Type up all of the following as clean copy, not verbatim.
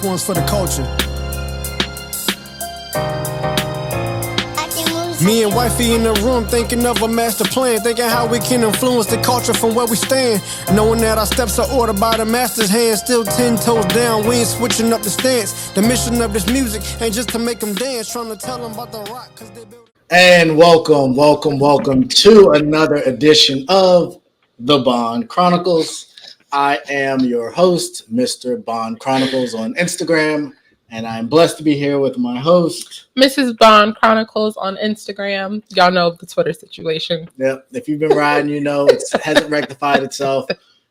This one's for the culture. Me and wifey in the room thinking of a master plan, thinking how we can influence the culture from where we stand. Knowing that our steps are ordered by the master's hand, still 10 toes down, we ain't switching up the stance. The mission of this music ain't just to make them dance, trying to tell them about the rock. And welcome to another edition of The Bond Chronicles. I am your host, Mr. Bond Chronicles on Instagram. And I'm blessed to be here with my host, Mrs. Bond Chronicles on Instagram. Y'all know the Twitter situation. Yep. If you've been riding, you know it hasn't rectified itself.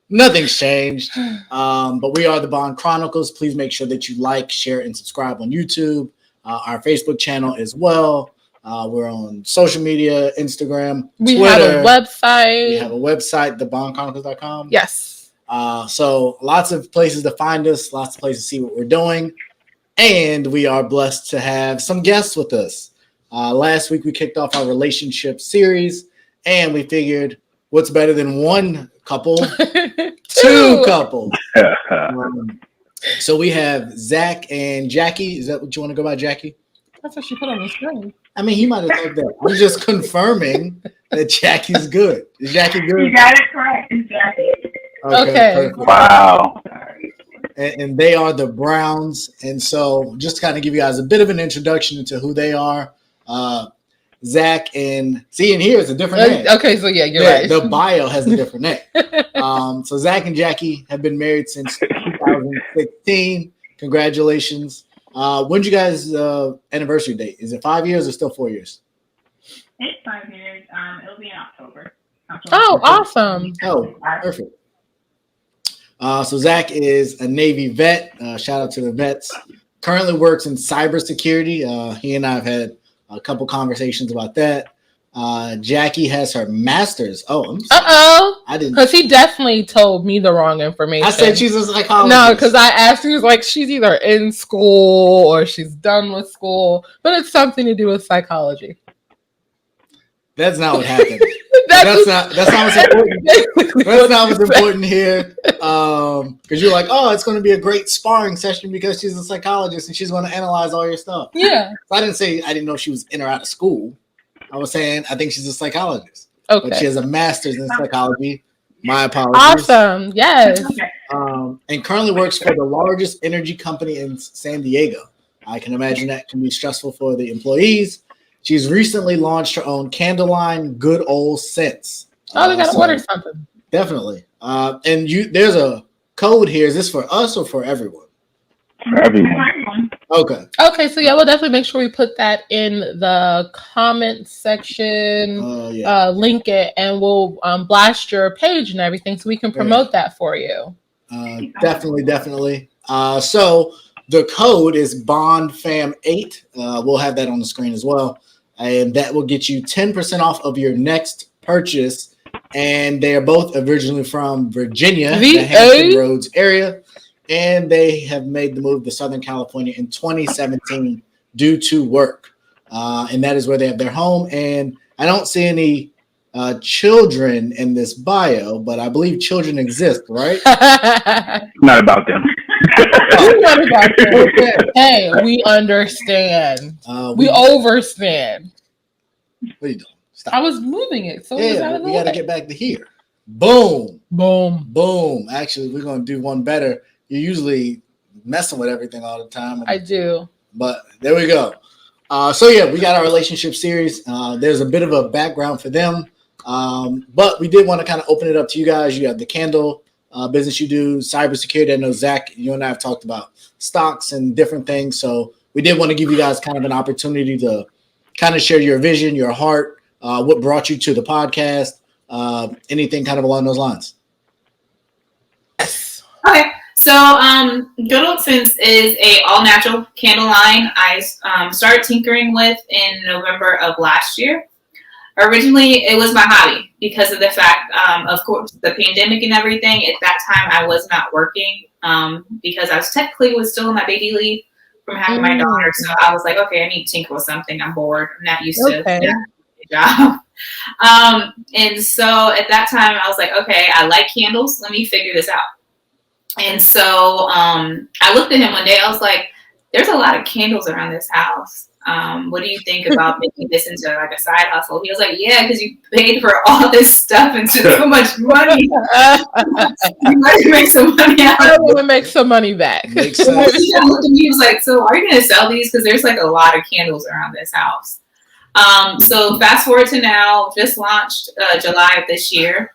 Nothing's changed. But we are the Bond Chronicles. Please make sure that you like, share, and subscribe on YouTube. Our Facebook channel as well. We're on social media, Instagram, we Twitter. Have a website. We have a website, thebondchronicles.com. Yes. So lots of places to find us, lots of places to see what we're doing. And we are blessed to have some guests with us. Last week, we kicked off our relationship series, and we figured what's better than one couple? Two couples. So we have Zac and Jackie. Is that what you want to go by, Jackie? That's what she put on the screen. I mean, he might have thought that. I'm just confirming that Jackie's good. Is Jackie good? You got it correct. It's Jackie. Okay. Wow. And they are the Browns. And so just to kind of give you guys a bit of an introduction into who they are. Zac and here it's a different name. Okay, so you're right. The bio has a different name. So Zac and Jackie have been married since 2016. Congratulations. When's you guys' anniversary date? Is it 5 years or still 4 years? It's 5 years. It'll be in October. Oh, awesome. Oh, perfect. So Zac is a Navy vet. Shout out to the vets. Currently works in cybersecurity. He and I have had a couple conversations about that. Jackie has her master's. Oh, I'm sorry. I didn't. Because he definitely told me the wrong information. I said she's a psychologist. No, because I asked, he was like, she's either in school or she's done with school, but it's something to do with psychology. That's not what happened. That's not what's important. That's not what's important here. Because you're like, oh, it's going to be a great sparring session because she's a psychologist and she's going to analyze all your stuff. Yeah. So I didn't know she was in or out of school. I was saying I think she's a psychologist. Okay. But she has a master's in psychology. My apologies. Awesome. Yes. And currently works for the largest energy company in San Diego. I can imagine that can be stressful for the employees. She's recently launched her own candle line, Good Ole Scents. Oh, they got to order something. Definitely. And there's a code here. Is this for us or for everyone? For everyone. Okay. Okay, so we'll definitely make sure we put that in the comment section, link it, and we'll blast your page and everything so we can promote that for you. Definitely. So the code is BONDFAM8. We'll have that on the screen as well. And that will get you 10% off of your next purchase. And they are both originally from Virginia, the Hampton Roads area. And they have made the move to Southern California in 2017 due to work. And that is where they have their home. And I don't see any children in this bio, but I believe children exist, right? Not about them. Hey, we understand. We overstand. What are you doing? Stop. I was moving it. So we got to get back to here. Boom. Boom. Boom. Actually, we're going to do one better. You're usually messing with everything all the time. I do. But there we go. We got our relationship series. There's a bit of a background for them. But we did want to kind of open it up to you guys. You have the candle business you do, cybersecurity. I know, Zac, you and I have talked about stocks and different things. So we did want to give you guys kind of an opportunity to kind of share your vision, your heart, what brought you to the podcast, anything kind of along those lines. Yes. Okay. So Good Ole Scents is a all-natural candle line I started tinkering with in November of last year. Originally, it was my hobby because of the fact, of course, the pandemic and everything. At that time, I was not working because I was still on my baby leave from having my daughter. So I was like, okay, I need to tinker with something. I'm bored. I'm not used to a job. And so at that time, I was like, okay, I like candles. Let me figure this out. And so I looked at him one day. I was like, there's a lot of candles around this house. What do you think about making this into like a side hustle? He was like, yeah, because you paid for all this stuff and so much money. You might make some money out of it. Make some money back. Makes sense. He looked at me, he was like, so are you going to sell these? Because there's like a lot of candles around this house. So fast forward to now, just launched July of this year.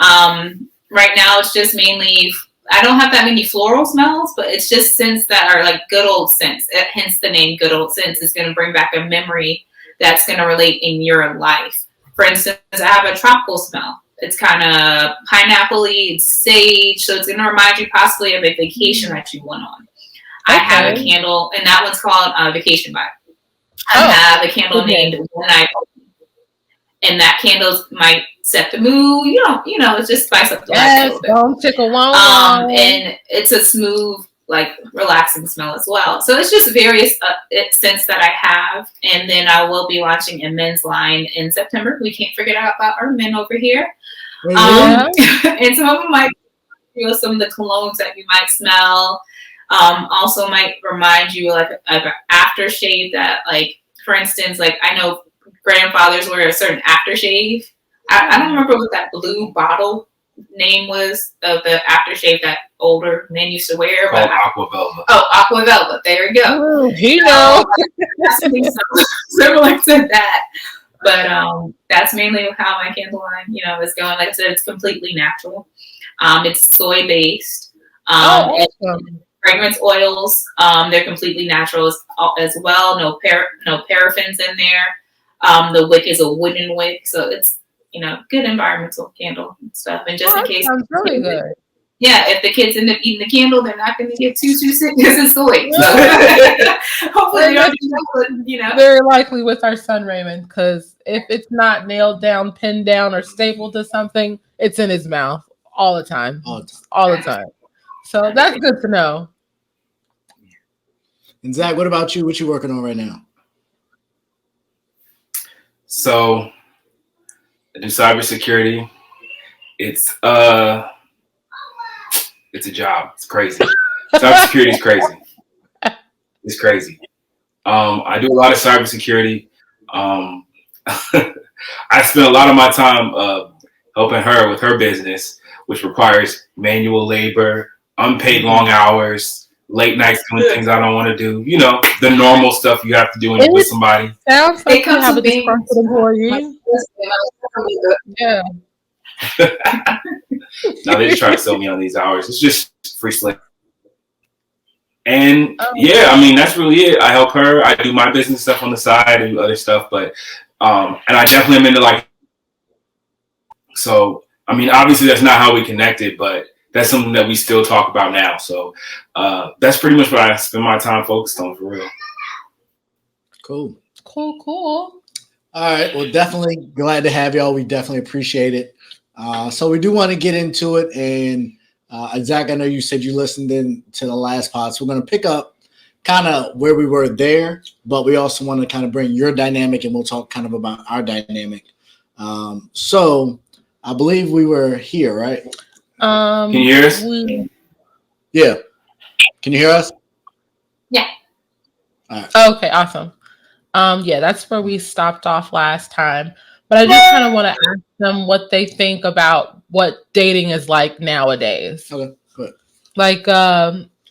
Right now it's just mainly, I don't have that many floral smells, but it's just scents that are like good old scents. Hence the name Good Old Scents is going to bring back a memory that's going to relate in your life. For instance, I have a tropical smell. It's kind of pineapple-y, it's sage, so it's going to remind you possibly of a vacation that you went on. Okay. I have a candle, and that one's called Vacation Vibe. I have a candle named One Night Only, and that candle might set the mood. You know, it's just spice up the life a little bit. Don't tickle one. And it's a smooth, like relaxing smell as well. So it's just various scents that I have, and then I will be launching a men's line in September. We can't forget about our men over here. And some of them might, some of the colognes that you might smell. Also might remind you like of an aftershave that, like, for instance, like I know grandfathers wear a certain aftershave. I don't remember what that blue bottle name was of the aftershave that older men used to wear. Called Aqua Velva. Oh, Aqua Velva. There we go. He knows. Something similar to that. But that's mainly how my candle line, is going. Like I said, it's completely natural. It's soy based. Awesome. And fragrance oils, they're completely natural as well. No paraffins in there. The wick is a wooden wick, so it's good environmental candle and stuff. And just in case, sounds really good. Yeah, if the kids end up eating the candle, they're not going to get too sick because it's soy. So hopefully, they don't do that, Very likely with our son Raymond, because if it's not nailed down, pinned down, or stapled to something, it's in his mouth all the time. All the time. So that's good to know. And Zach, what about you? What you working on right now? So I do cybersecurity. It's a job. It's crazy. Cybersecurity is crazy. It's crazy. I do a lot of cybersecurity. I spend a lot of my time helping her with her business, which requires manual labor, unpaid long hours, late nights doing things I don't want to do. The normal stuff you have to do when you're with somebody. Sounds like you have a disgruntled employee. Yeah. Now they just try to sell me on these hours. It's just free slave. And that's really it. I help her. I do my business stuff on the side and other stuff, but and I definitely am into so obviously that's not how we connected, but that's something that we still talk about now. So that's pretty much what I spend my time focused on, for real. Cool. All right. Well, definitely glad to have y'all. We definitely appreciate it. So we do want to get into it. And Zach, I know you said you listened in to the last pod. So we're going to pick up kind of where we were there, but we also want to kind of bring your dynamic, and we'll talk kind of about our dynamic. So I believe we were here, right? Can you hear us? Yeah. Can you hear us? Yeah. All right. Okay, awesome. That's where we stopped off last time. But I just kind of want to ask them what they think about what dating is like nowadays. Okay, good. Like,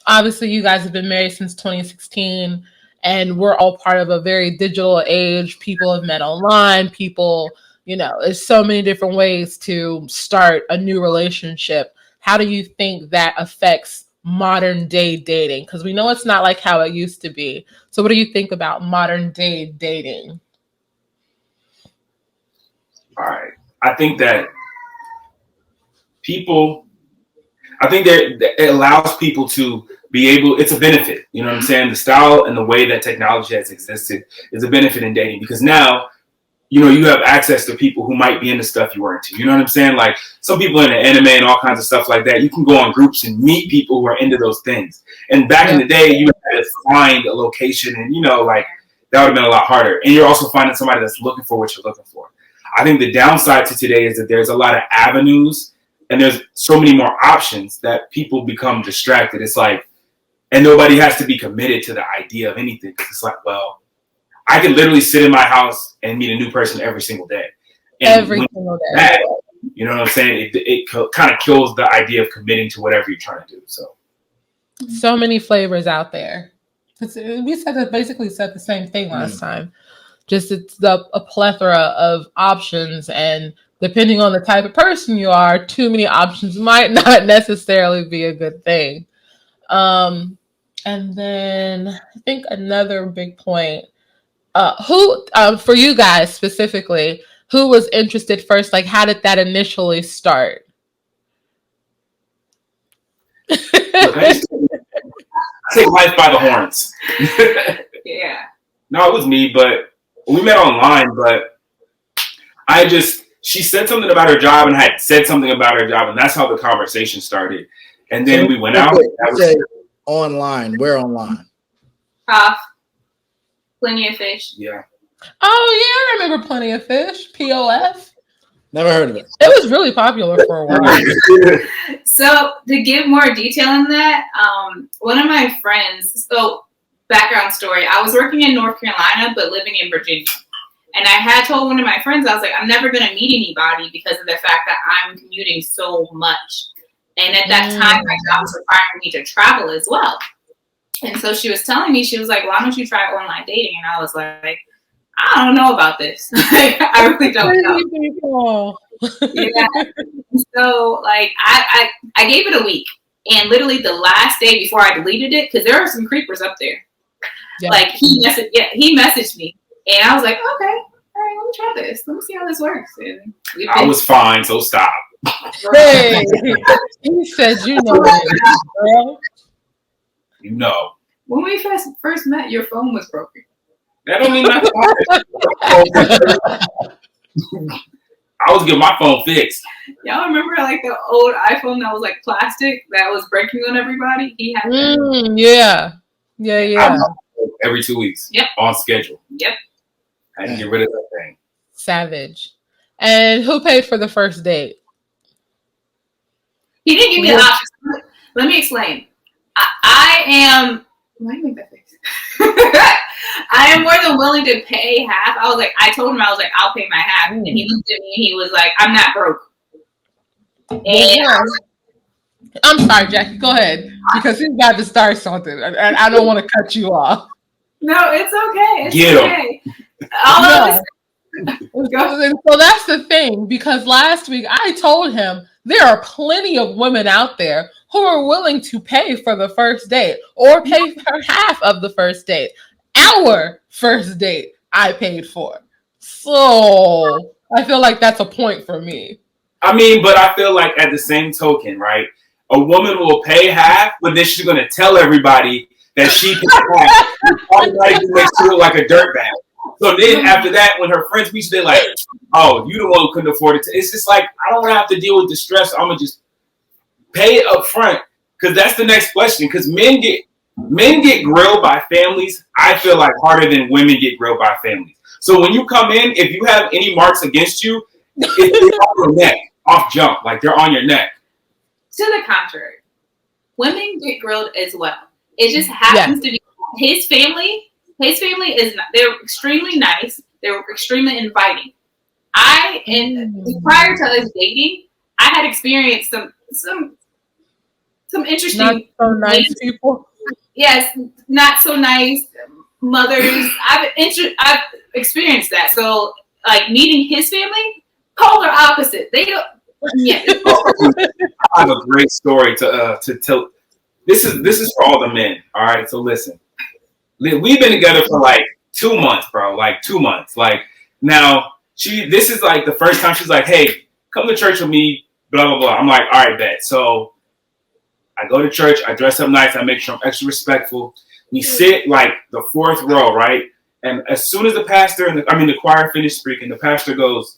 obviously you guys have been married since 2016, and we're all part of a very digital age. People have met online. People, there's so many different ways to start a new relationship. How do you think that affects modern day dating? Because we know it's not like how it used to be. So what do you think about modern day dating? All right. I think that it allows people to be able, it's a benefit. You know what I'm saying? The style and the way that technology has existed is a benefit in dating, because now, you have access to people who might be into stuff you weren't into. You know what I'm saying? Like, some people are into anime and all kinds of stuff like that. You can go on groups and meet people who are into those things. And back in the day, you had to find a location, and, that would have been a lot harder. And you're also finding somebody that's looking for what you're looking for. I think the downside to today is that there's a lot of avenues and there's so many more options that people become distracted. It's like, and nobody has to be committed to the idea of anything. Because it's like, well, I can literally sit in my house and meet a new person every single day. And every single day. That, you know what I'm saying? It kind of kills the idea of committing to whatever you're trying to do. So many flavors out there. We basically said the same thing last time. Just it's a plethora of options, and depending on the type of person you are, too many options might not necessarily be a good thing. And then I think another big point, who for you guys specifically, who was interested first? Like, how did that initially start? I take life by the horns. Yeah. No, it was me, but we met online, but she said something about her job and had said something about her job, and that's how the conversation started. And then we went out. Online. Where online? Plenty of Fish. Yeah. Oh, yeah, I remember Plenty of Fish, POF. Never heard of it. It was really popular for a while. So to give more detail on that, one of my friends, so background story, I was working in North Carolina, but living in Virginia. And I had told one of my friends, I was like, I'm never going to meet anybody because of the fact that I'm commuting so much. And at that time, my job was requiring me to travel as well. And so she was telling me, she was like, why don't you try online dating? And I was like, I don't know about this. I really don't know. Yeah. So like I gave it a week, and literally the last day before I deleted it, because there are some creepers up there. Yeah. Like he messaged me, and I was like, okay, all right, let me try this. Let me see how this works. And I was fine, so stop. Hey, he said, you know it, girl. You know. When we first met, your phone was broken. That don't mean nothing. I was getting my phone fixed. Y'all remember like the old iPhone that was like plastic that was breaking on everybody? He had that. Yeah. Every 2 weeks. Yep. On schedule. Yep. I had to get rid of that thing. Savage. And who paid for the first date? He didn't give me the option. Let me explain. I am. Why do you make that face? I am more than willing to pay half. I told him, I'll pay my half. And he looked at me and he was like, I'm not broke. And I'm sorry, Jackie, go ahead. Because he's got to start something. And I don't want to cut you off. No, it's okay. It's Get okay. So that's the thing. Because last week I told him there are plenty of women out there who are willing to pay for the first date or pay for half of the first date. Our first date I paid for. So I feel like that's a point for me. I mean, but I feel like at the same token, right? A woman will pay half, but then she's going to tell everybody that she paid half. Automatically makes her look like a dirtbag. So then after that, when her friends meet you, they're like, oh, you the one who couldn't afford it. It's just like, I don't want to have to deal with the stress. I'm going to just pay it up front. Because that's the next question. Because men get grilled by families, I feel like, harder than women get grilled by families. So when you come in, if you have any marks against you, it's on your neck, off jump. Like they're on your neck. To the contrary, women get grilled as well. It just happens to be his family. His family they're extremely nice. They're extremely inviting. Prior to us dating, I had experienced some interesting, not so nice people. Yes, not so nice mothers. I've experienced that. So, like meeting his family, polar opposite. They don't. Yeah. I have a great story to tell. This is for all the men. All right, so listen. We've been together for like 2 months, bro. Like 2 months. Like now, this is like the first time she's like, "Hey, come to church with me." Blah blah blah. I'm like, "All right, bet." So I go to church. I dress up nice. I make sure I'm extra respectful. We sit like the fourth row, right? And as soon as the pastor and the choir finished speaking, the pastor goes,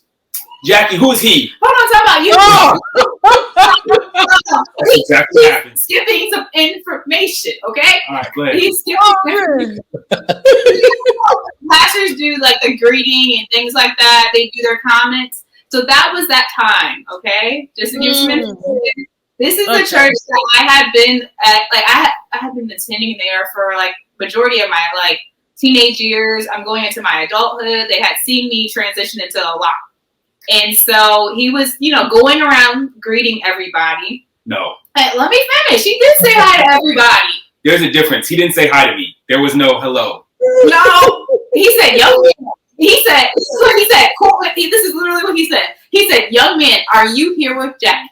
"Jackie, who is he?" Hold on, talk about you. That's exactly what happened. Skipping some information, okay? All right, go ahead. He's skipping. Pastors do like the greeting and things like that. They do their comments. So that was that time, okay? Just to give some information. This is the church that I had been at, like I had been attending there for like majority of my like teenage years. I'm going into my adulthood. They had seen me transition into a lot. And so he was, going around greeting everybody. No. Let me finish. He did say hi to everybody. There's a difference. He didn't say hi to me. There was no hello. No. He said, young man. He said, this is what he said. This is literally what he said. He said, young man, are you here with Jackie?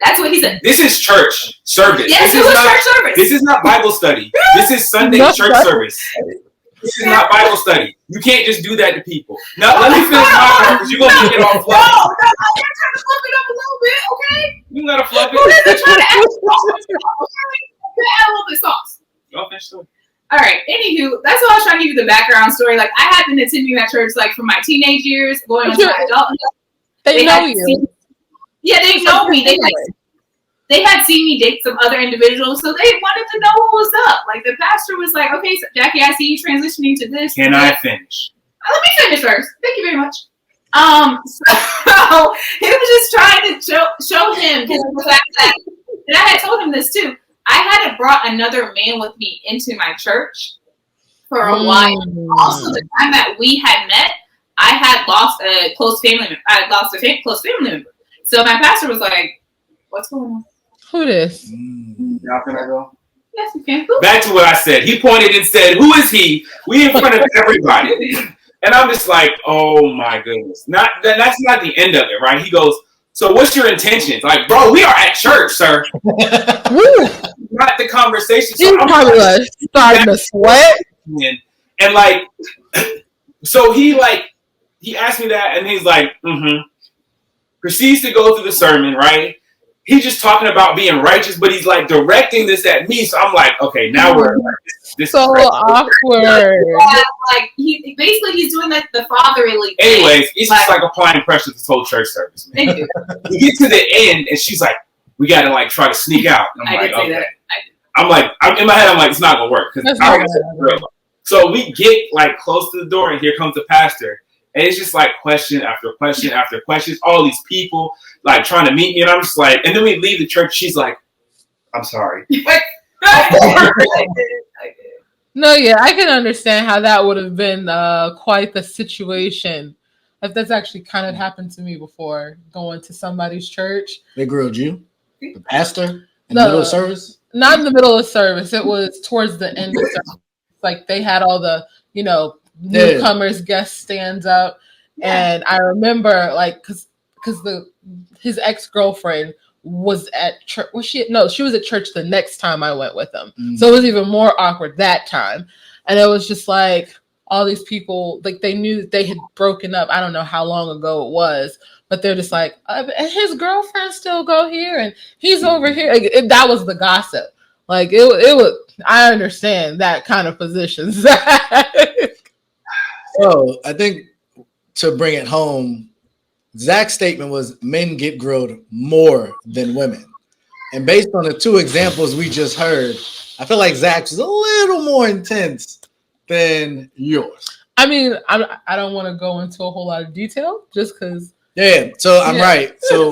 That's what he said. This is church service. Yes, it was church service. This is not Bible study. This is Sunday church service. This is not Bible study. You can't just do that to people. Now, let me finish my part because you're going to get all fluffy. No, I'm trying to fluff it up a little bit, okay? You got to fluff it. Who doesn't try to add sauce? Okay? Add a little bit of sauce. Y'all finish the All right. Anywho, that's why I was trying to give you the background story. Like, I had been attending that church, like, from my teenage years, going into my adulthood. They know you. Yeah, they know me. They had seen me date some other individuals, so they wanted to know what was up. Like, the pastor was like, okay, so Jackie, I see you transitioning to this. Can I finish? Let me finish first. Thank you very much. So he was just trying to show him the fact that, and I had told him this too, I hadn't brought another man with me into my church for a while. Also, the time that we had met, I had lost a close family member. Close family member. So my pastor was like, what's going on? Who this? Now can I go? Yes, you can. Back to what I said. He pointed and said, who is he? We in front of everybody. And I'm just like, oh my goodness. That's not the end of it, right? He goes, so what's your intentions? Like, bro, we are at church, sir. Not the conversation. So I'm probably like starting to sweat. And like, so he asked me that and he's like, proceeds to go through the sermon, right? He's just talking about being righteous, but he's like directing this at me. So I'm like, okay, now we're this so awkward. Yeah, like he's doing like the fatherly thing. Anyways, it's just like applying pressure to this whole church service, man. Thank you. We get to the end and she's like, we gotta like try to sneak out. I'm like, okay. I'm in my head, I'm like, it's not gonna work. So we get like close to the door and here comes the pastor. And it's just like question after question after question. All these people like trying to meet me. And I'm just like, and then we leave the church. She's like, I'm sorry. No, yeah, I can understand how that would have been quite the situation. If that's actually kind of happened to me before, going to somebody's church. They grilled you? The pastor? In the middle of service? Not in the middle of service. It was towards the end of service. Like they had all the, newcomers, guest stands up. Yeah. And I remember like, cause his ex-girlfriend was at church. She was at church the next time I went with him. So it was even more awkward that time. And it was just like all these people, like they knew that they had broken up. I don't know how long ago it was, but they're just like, his girlfriend still go here and he's over here. Like, that was the gossip. Like it was, I understand that kind of position. So I think to bring it home, Zac's statement was men get grilled more than women. And based on the two examples we just heard, I feel like Zac's is a little more intense than yours. I mean, I don't want to go into a whole lot of detail just because. Yeah, so I'm right. So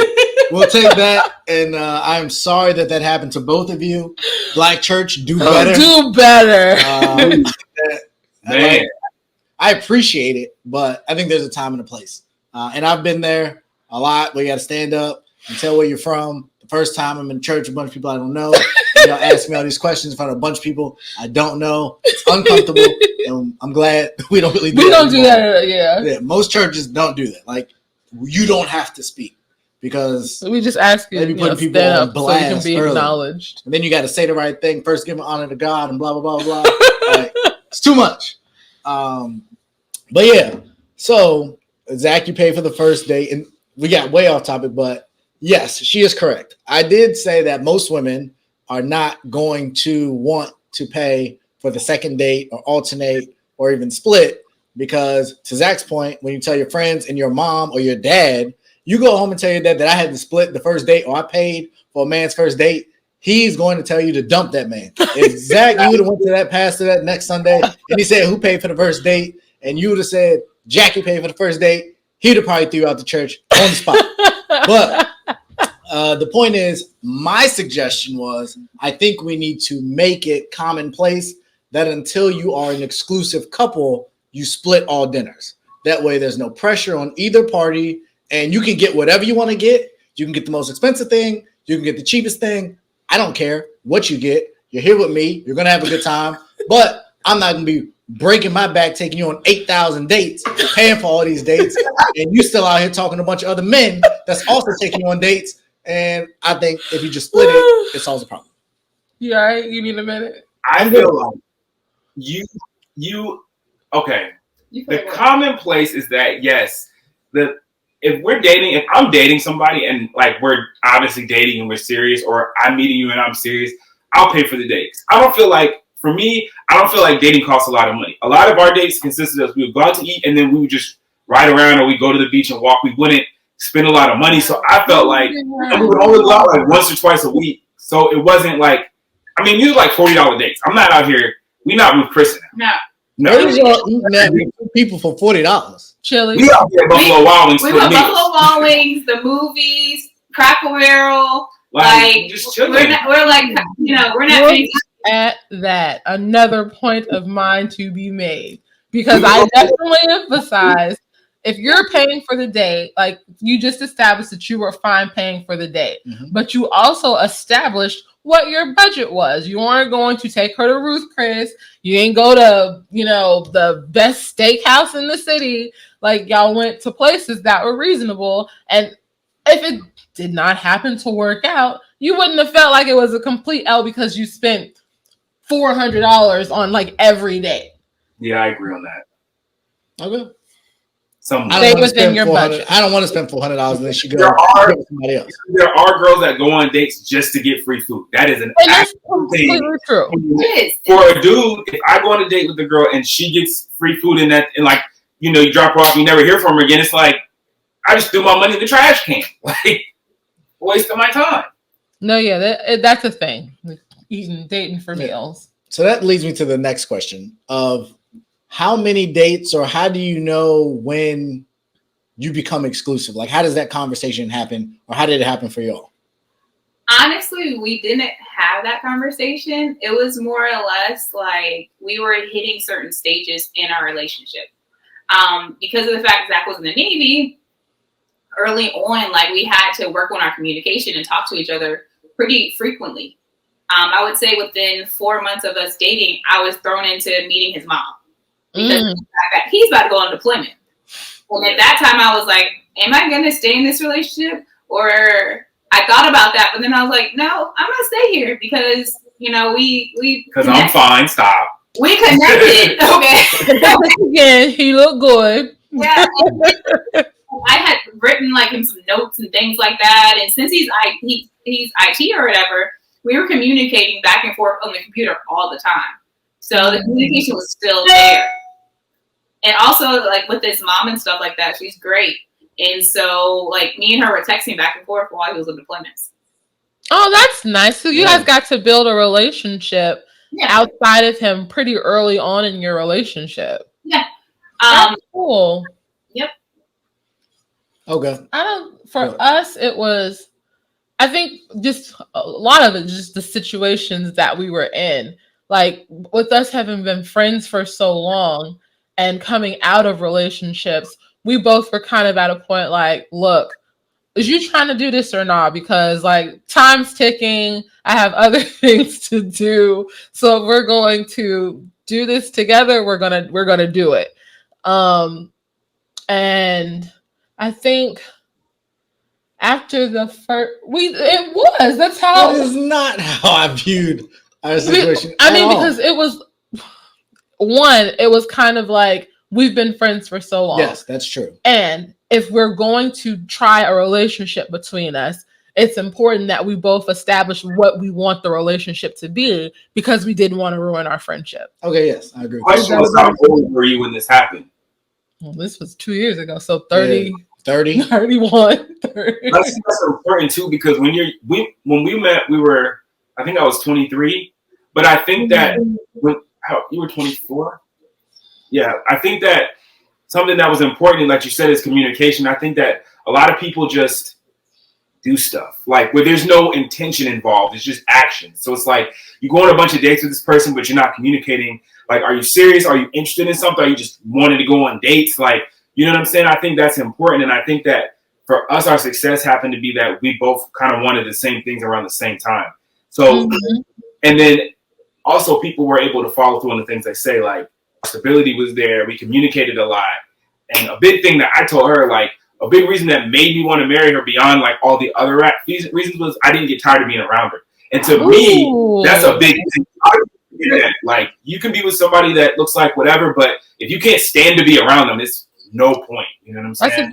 we'll take that. And I'm sorry that happened to both of you. Black church, do better. Do better. Man. I appreciate it, but I think there's a time and a place. And I've been there a lot where you got to stand up and tell where you're from. The first time I'm in church, a bunch of people I don't know. Y'all ask me all these questions in front of a bunch of people I don't know. It's uncomfortable, and I'm glad we don't really do that. We don't do that, yeah. Most churches don't do that. Like, you don't have to speak because we just ask you to put people on blast so you can be early. Acknowledged. And then you got to say the right thing first, give honor to God, and blah blah blah blah. Like, it's too much. But yeah, so Zac, you paid for the first date, and we got way off topic, but yes, she is correct. I did say that most women are not going to want to pay for the second date or alternate or even split because, to Zac's point, when you tell your friends and your mom or your dad, you go home and tell your dad that I had to split the first date or I paid for a man's first date, he's going to tell you to dump that man. If Zac, you would have went to that pastor that next Sunday and he said, who paid for the first date? And you would have said, Jackie paid for the first date. he'd have probably threw you out the church on the spot. But the point is, my suggestion was, I think we need to make it commonplace that until you are an exclusive couple, you split all dinners. That way there's no pressure on either party, and you can get whatever you want to get. You can get the most expensive thing. You can get the cheapest thing. I don't care what you get. You're here with me. You're going to have a good time. But I'm not going to be breaking my back, taking you on 8,000 dates, paying for all these dates, and you still out here talking to a bunch of other men that's also taking you on dates. And I think if you just split it, it solves the problem. You all right? You need a minute? I feel like you okay. The commonplace is that, yes, if we're dating, if I'm dating somebody and like we're obviously dating and we're serious, or I'm meeting you and I'm serious, I'll pay for the dates. For me, I don't feel like dating costs a lot of money. A lot of our dates consisted of we would go out to eat and then we would just ride around, or we go to the beach and walk. We wouldn't spend a lot of money. So I felt like, and we would only go out like once or twice a week. So it wasn't like, I mean, these are like $40 dates. I'm not out here. We not with Chris now. No. People for $40. Chili. We out here at Buffalo Wild Wings. We went Buffalo Wild Wings, the movies, Cracker Barrel. Like just chilling. We're not at that. Another point of mine to be made, because I definitely emphasize, if you're paying for the date, like you just established that you were fine paying for the date, but you also established what your budget was. You weren't going to take her to Ruth Chris. You ain't go to, the best steakhouse in the city. Like, y'all went to places that were reasonable. And if it did not happen to work out, you wouldn't have felt like it was a complete L because you spent $400 on like every day. Yeah, I agree on that. Okay. Stay within your budget. I don't want to spend $400 unless you go with somebody else. There are girls that go on dates just to get free food. That is an actual thing. True. For a dude, if I go on a date with a girl and she gets free food and like, you drop her off, you never hear from her again, it's like, I just threw my money in the trash can. Like, waste of my time. No, yeah, that's a thing. Dating for meals. So that leads me to the next question of how many dates, or how do you know when you become exclusive? Like, how does that conversation happen, or how did it happen for y'all? Honestly, we didn't have that conversation. It was more or less like we were hitting certain stages in our relationship. Because of the fact Zach was in the Navy, early on, like we had to work on our communication and talk to each other pretty frequently. I would say within 4 months of us dating, I was thrown into meeting his mom. Because he's about to go on deployment. And at that time, I was like, am I going to stay in this relationship? Or I thought about that, but then I was like, no, I'm going to stay here because, we because I'm fine. Stop. We connected. Okay. Again, he looked good. Yeah. I had written like him some notes and things like that. And since he's IT or whatever, we were communicating back and forth on the computer all the time. So the communication was still there. And also, like, with his mom and stuff like that, she's great. And so, like, me and her were texting back and forth while he was on deployments. Oh, that's nice. So you guys got to build a relationship outside of him pretty early on in your relationship. Yeah. That's cool. Yep. Okay. Us, it was, I think just a lot of it, just the situations that we were in. Like, with us having been friends for so long and coming out of relationships, we both were kind of at a point like, look, is you trying to do this or not? Because like time's ticking. I have other things to do. So if we're going to do this together, we're gonna do it. And I think after the first, that's how. That is not how I viewed our situation. Because it was kind of like, we've been friends for so long. Yes, that's true. And if we're going to try a relationship between us, it's important that we both establish what we want the relationship to be, because we didn't want to ruin our friendship. Okay, yes, I agree. How old were you when this happened? Well, this was 2 years ago, so 30. 30. 31. 30. That's important too, because when we met, I think I was 23, but I think that you were 24. Yeah, I think that something that was important, like you said, is communication. I think that a lot of people just do stuff like where there's no intention involved. It's just action. So it's like you go on a bunch of dates with this person, but you're not communicating. Like, are you serious? Are you interested in something? Are you just wanting to go on dates? Like, you know what I'm saying? I think that's important. And I think that for us, our success happened to be that we both kind of wanted the same things around the same time. So, and then also people were able to follow through on the things they say, like stability was there. We communicated a lot. And a big thing that I told her, like, a big reason that made me want to marry her beyond like all the other reasons was I didn't get tired of being around her. And to me, that's a big thing. Like, you can be with somebody that looks like whatever, but if you can't stand to be around them, it's no point. You know what I'm saying?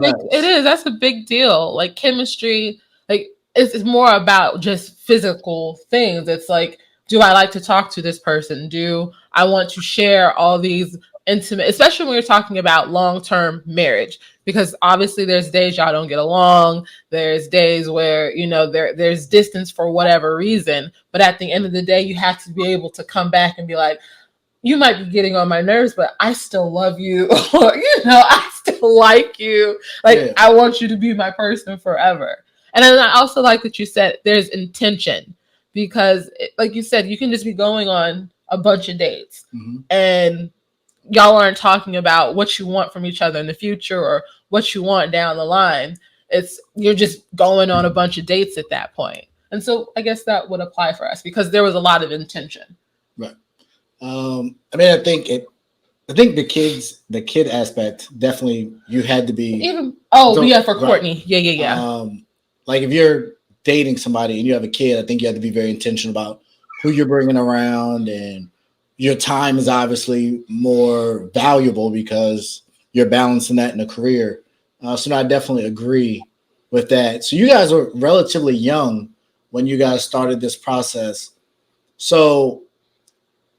That's a big deal. Like chemistry, like it's more about just physical things. It's like, do I like to talk to this person? Do I want to share all these intimate, especially when you're talking about long-term marriage, because obviously there's days y'all don't get along. There's days where, you know, there's distance for whatever reason. But at the end of the day, you have to be able to come back and be like, you might be getting on my nerves, but I still love you. Or, you know, I still like you. Like, I want you to be my person forever. And then I also like that you said there's intention, because like you said, you can just be going on a bunch of dates and y'all aren't talking about what you want from each other in the future or what you want down the line. You're just going on a bunch of dates at that point. And so I guess that would apply for us because there was a lot of intention. Right. I mean, I think the kid aspect, definitely you had to be for Courtney. Yeah. Like if you're dating somebody and you have a kid, I think you have to be very intentional about who you're bringing around, and your time is obviously more valuable because you're balancing that in a career. So I definitely agree with that. So you guys were relatively young when you guys started this process. So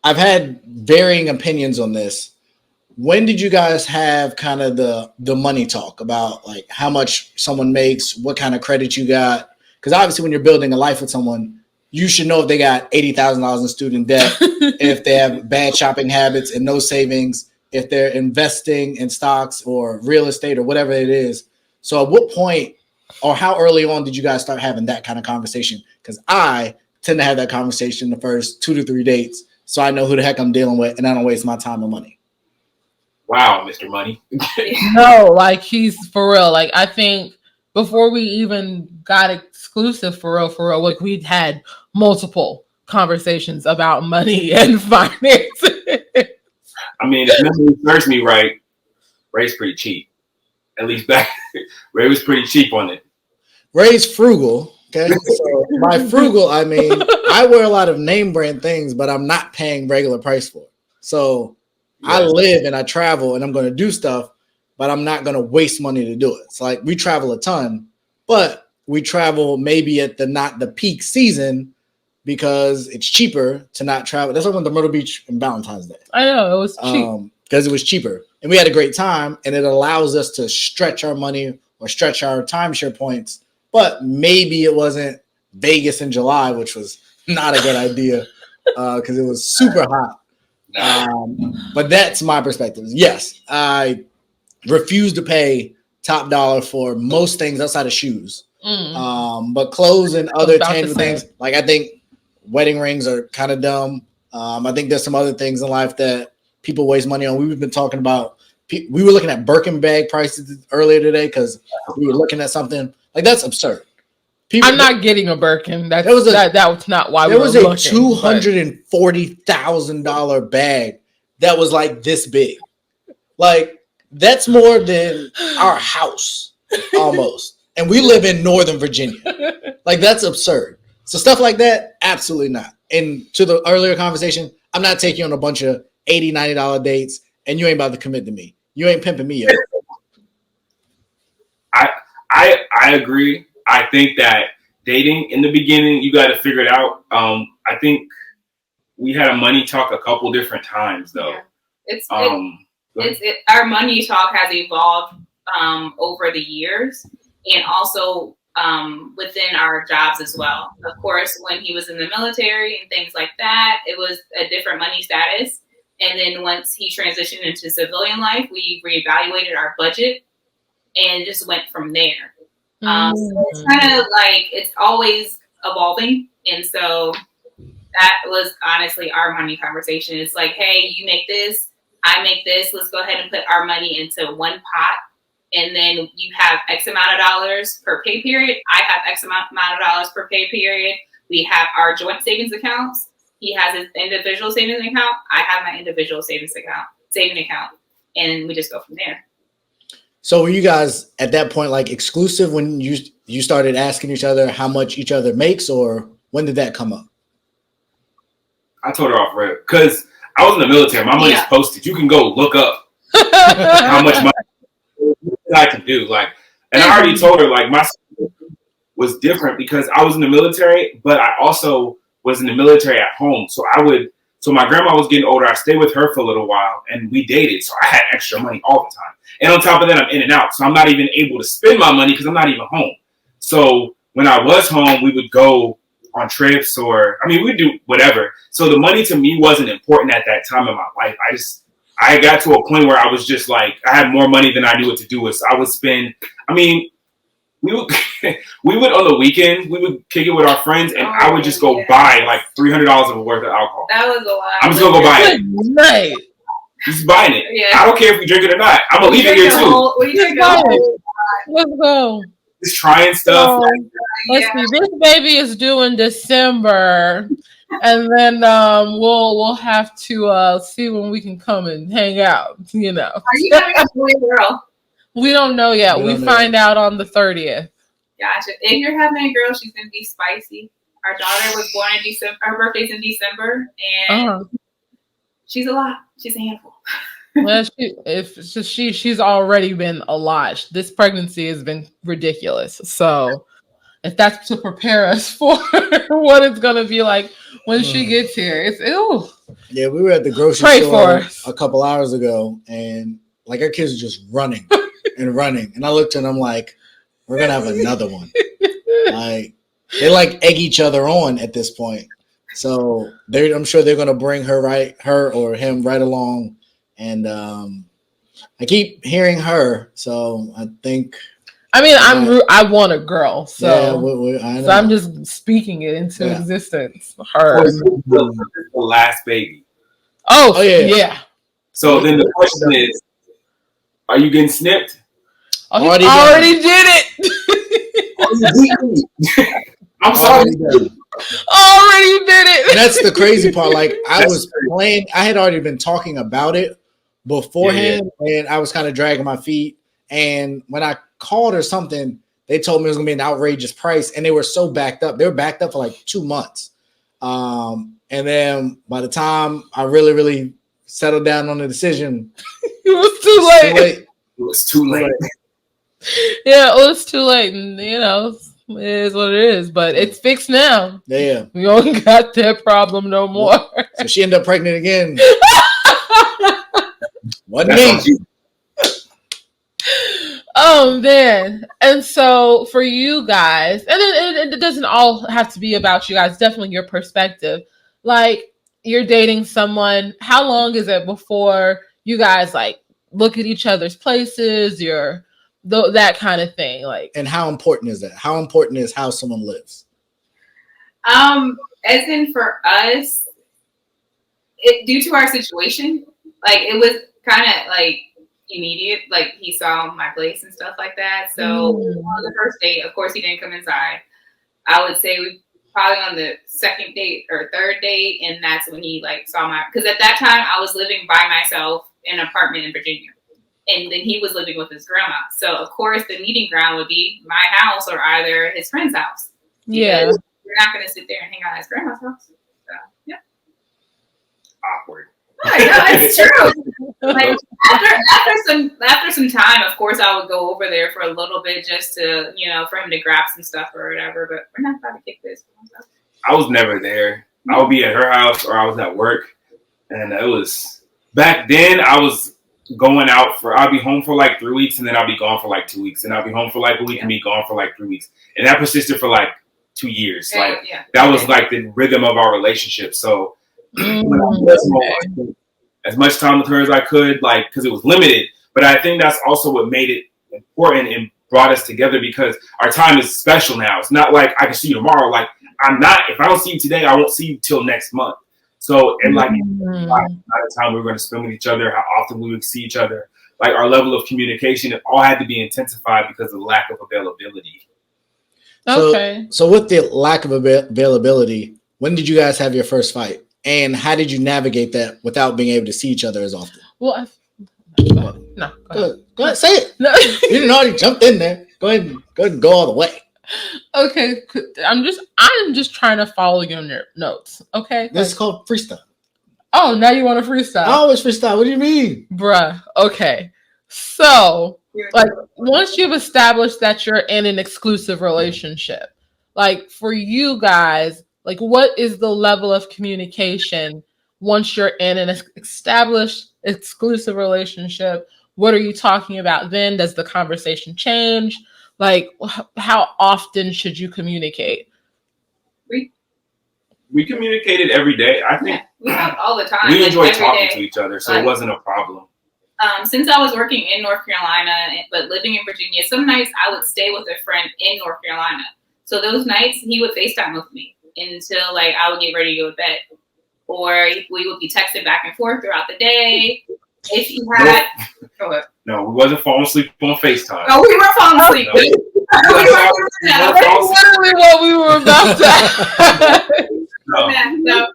I've had varying opinions on this. When did you guys have kind of the money talk about like how much someone makes, what kind of credit you got? Because obviously when you're building a life with someone, you should know if they got $80,000 in student debt, if they have bad shopping habits and no savings, if they're investing in stocks or real estate or whatever it is. So at what point or how early on did you guys start having that kind of conversation? Because I tend to have that conversation the first 2 to 3 dates, so I know who the heck I'm dealing with and I don't waste my time and money. Wow, Mr. Money. No, like he's for real. Like I think before we even got exclusive for real, like we'd had multiple conversations about money and finance. I mean, if memory serves me right, Ray's pretty cheap. At least back, Ray was pretty cheap on it. Ray's frugal. Okay, so by frugal, I mean I wear a lot of name brand things, but I'm not paying regular price for it. So I live and I travel and I'm going to do stuff, but I'm not going to waste money to do it. It's like we travel a ton, but we travel maybe at not the peak season because it's cheaper to not travel. That's why I went to Myrtle Beach on Valentine's Day. I know, it was cheap. Because it was cheaper. And we had a great time, and it allows us to stretch our money or stretch our timeshare points. But maybe it wasn't Vegas in July, which was not a good idea because it was super hot. But that's my perspective. Yes, I refuse to pay top dollar for most things outside of shoes. But clothes and other tangible things, like I think wedding rings are kind of dumb. I think there's some other things in life that people waste money on. We've been talking about, we were looking at Birkin bag prices earlier today because we were looking at something like that's absurd. I'm not getting a Birkin. That was not why we were looking. There was a $240,000 bag that was like this big. Like that's more than our house almost. And we live in Northern Virginia. Like that's absurd. So stuff like that, absolutely not. And to the earlier conversation, I'm not taking you on a bunch of $80, $90 dates and you ain't about to commit to me. You ain't pimping me yet. I agree. I think that dating in the beginning, you got to figure it out. I think we had a money talk a couple different times though. Yeah. Our money talk has evolved over the years and also within our jobs as well. Of course, when he was in the military and things like that, it was a different money status. And then once he transitioned into civilian life, we reevaluated our budget and just went from there. So it's kind of like it's always evolving. And so that was honestly our money conversation. It's like, hey, you make this, I make this. Let's go ahead and put our money into one pot. And then you have X amount of dollars per pay period. I have X amount of dollars per pay period. We have our joint savings accounts. He has his individual savings account. I have my individual saving account. And we just go from there. So were you guys at that point like exclusive when you started asking each other how much each other makes, or when did that come up? I told her off rip because I was in the military. My money's posted. You can go look up how much money I can do. Like, and I already told her like my was different because I was in the military, but I also was in the military at home. So my grandma was getting older. I stayed with her for a little while and we dated. So I had extra money all the time. And on top of that, I'm in and out. So I'm not even able to spend my money because I'm not even home. So when I was home, we would go on trips we'd do whatever. So the money to me wasn't important at that time in my life. I got to a point where I was just like, I had more money than I knew what to do with. So I would spend, we would on the weekend, we would kick it with our friends and I would just go buy like $300 worth of alcohol. That was a lot. I'm just going to go buy it. Right. Just buying it. Yeah. I don't care if we drink it or not. I'm going to leave it here too. Let's go. Just trying stuff. Let's see. This baby is due in December. And then we'll have to see when we can come and hang out, Are you having a boy or girl? We don't know yet. We find out on the 30th. Gotcha. If you're having a girl, she's gonna be spicy. Our daughter was born in December. Her birthday's in December, and she's a lot. She's a handful. Well, she's already been a lot. This pregnancy has been ridiculous. So if that's to prepare us for what it's gonna be like when she gets here, it's ew. Yeah, we were at the grocery store a couple hours ago, and like our kids are just running and running, and I looked at them like, we're gonna have another one. Like they like egg each other on at this point. So I'm sure they're gonna bring her or him right along. And I keep hearing her, so I think. I want a girl, so, I know. So I'm just speaking it into existence. Her, the last baby. Oh yeah. So then the question is, are you getting snipped? Oh, he already did it. I'm sorry. Already did it. And that's the crazy part. Like I had already been talking about it beforehand, and I was kind of dragging my feet. And when I called or something, they told me it was gonna be an outrageous price, and they were so backed up. They were backed up for like 2 months. And then by the time I really, really settled down on the decision, it was too late. It was too late. Yeah, it was too late, and it is what it is. But it's fixed now. Yeah, we don't got that problem no more. So she ended up pregnant again. Wasn't me. Oh man. And so for you guys, and it doesn't all have to be about you guys, definitely your perspective. Like you're dating someone, how long is it before you guys like look at each other's places, that kind of thing? Like, and how important is that? How important is how someone lives? As in for us, due to our situation, like it was kind of like immediate, like he saw my place and stuff like that. So on the first date, of course, he didn't come inside. I would say we probably on the second date or third date, and that's when he like saw because at that time I was living by myself in an apartment in Virginia, and then he was living with his grandma. So of course, the meeting ground would be my house or either his friend's house. Yeah, you're not going to sit there and hang out at his grandma's house. So yeah, awkward. Oh, yeah, it's true. Like after some time, of course, I would go over there for a little bit just to, for him to grab some stuff or whatever. But we're not about to kick this. I was never there. I would be at her house or I was at work, and it was back then. I was going out I'd be home for like 3 weeks, and then I'd be gone for like 2 weeks, and I'd be home for like a week and be gone for like 3 weeks, and that persisted for like 2 years. That was like the rhythm of our relationship. So when I was home, as much time with her as I could, like, because it was limited. But I think that's also what made it important and brought us together, because our time is special now. It's not like I can see you tomorrow. Like, if I don't see you today, I won't see you till next month. So, and like, the amount of time we were going to spend with each other, how often we would see each other, like our level of communication, it all had to be intensified because of the lack of availability. Okay. So with the lack of availability, when did you guys have your first fight? And how did you navigate that without being able to see each other as often? Well, no. Go ahead, say it. No. You didn't already jumped in there. Go ahead and go all the way. Okay, I'm just trying to follow your notes. Okay, This is called freestyle. Oh, now you want to freestyle? I always freestyle. What do you mean, bruh? Okay, so like once you've established that you're in an exclusive relationship, like for you guys, like what is the level of communication once you're in an established exclusive relationship? What are you talking about then? Does the conversation change? Like, how often should you communicate? We communicated every day. I think we talk all the time. We enjoy talking to each other, so it wasn't a problem. Since I was working in North Carolina, but living in Virginia, some nights I would stay with a friend in North Carolina. So those nights he would FaceTime with me until like I would get ready to go to bed, or we would be texting back and forth throughout the day. If he had, no, we wasn't falling asleep on FaceTime. No, we weren't falling asleep. That's literally what we were about to. No.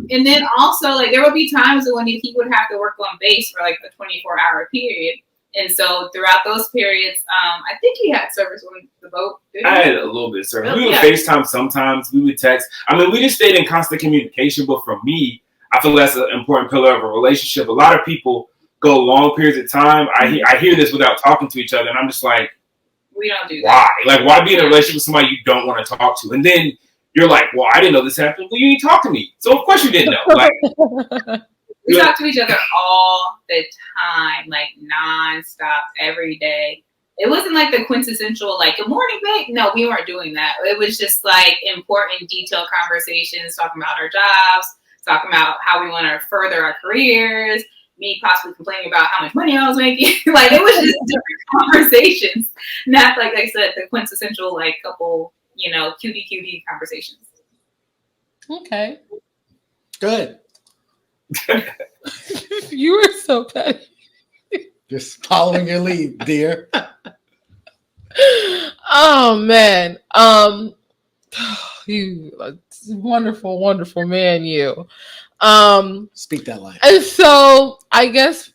And then also like there would be times when he would have to work on base for like a 24-hour period. And so throughout those periods, I think he had service on the boat. I had a little bit of service. We would FaceTime sometimes. We would text. I mean, we just stayed in constant communication. But for me, I feel that's an important pillar of a relationship. A lot of people go long periods of time. I hear this without talking to each other. And I'm just like, we don't do that. Why? Like, why be in a relationship with somebody you don't want to talk to? And then you're like, well, I didn't know this happened. Well, you didn't talk to me. So, of course you didn't know. Like, we talk to each other all the time, like nonstop, every day. It wasn't like the quintessential, like, good morning, babe. No, we weren't doing that. It was just like important, detailed conversations, talking about our jobs, talking about how we want to further our careers, me possibly complaining about how much money I was making. Like, it was just different conversations. Not, like I said, the quintessential, like, couple, cutie conversations. Okay. Good. You were so petty. Just following your lead, dear. Oh man. You wonderful, wonderful man, you. Speak that line. And so I guess,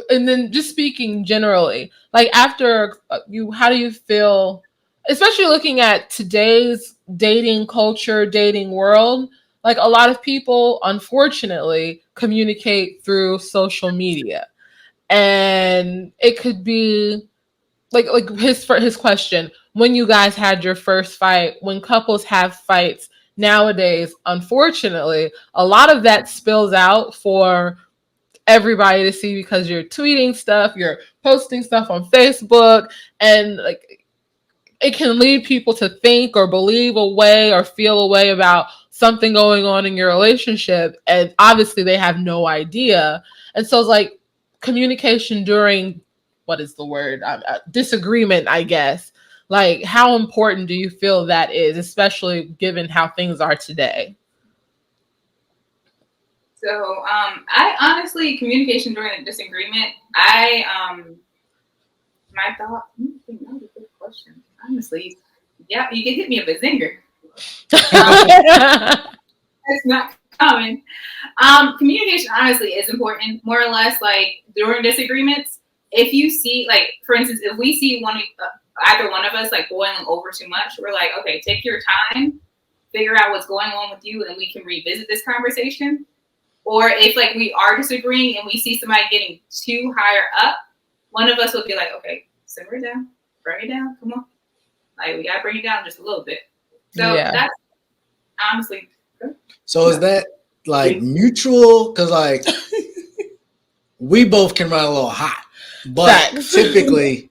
and then just speaking generally, like after how do you feel, especially looking at today's dating culture, dating world? Like a lot of people, unfortunately, communicate through social media, and it could be like his question: when you guys had your first fight, when couples have fights nowadays, unfortunately, a lot of that spills out for everybody to see because you're tweeting stuff, you're posting stuff on Facebook, and like it can lead people to think or believe a way or feel a way about something going on in your relationship, and obviously they have no idea. And so it's like communication during, what is the word, disagreement, I guess. Like, how important do you feel that is, especially given how things are today? So I honestly, communication during a disagreement, my thought, that was a good question. Honestly, yeah, you can hit me with a zinger. It's not common. Communication honestly is important, more or less. Like during disagreements, if you see, like for instance, if we see either one of us like boiling over too much, we're like, okay, take your time, figure out what's going on with you, and we can revisit this conversation. Or if like we are disagreeing and we see somebody getting too higher up, one of us will be like, okay, simmer it down, bring it down, come on. Like we gotta bring it down just a little bit. So that's honestly good. So is that like mutual? Because like we both can run a little hot, but typically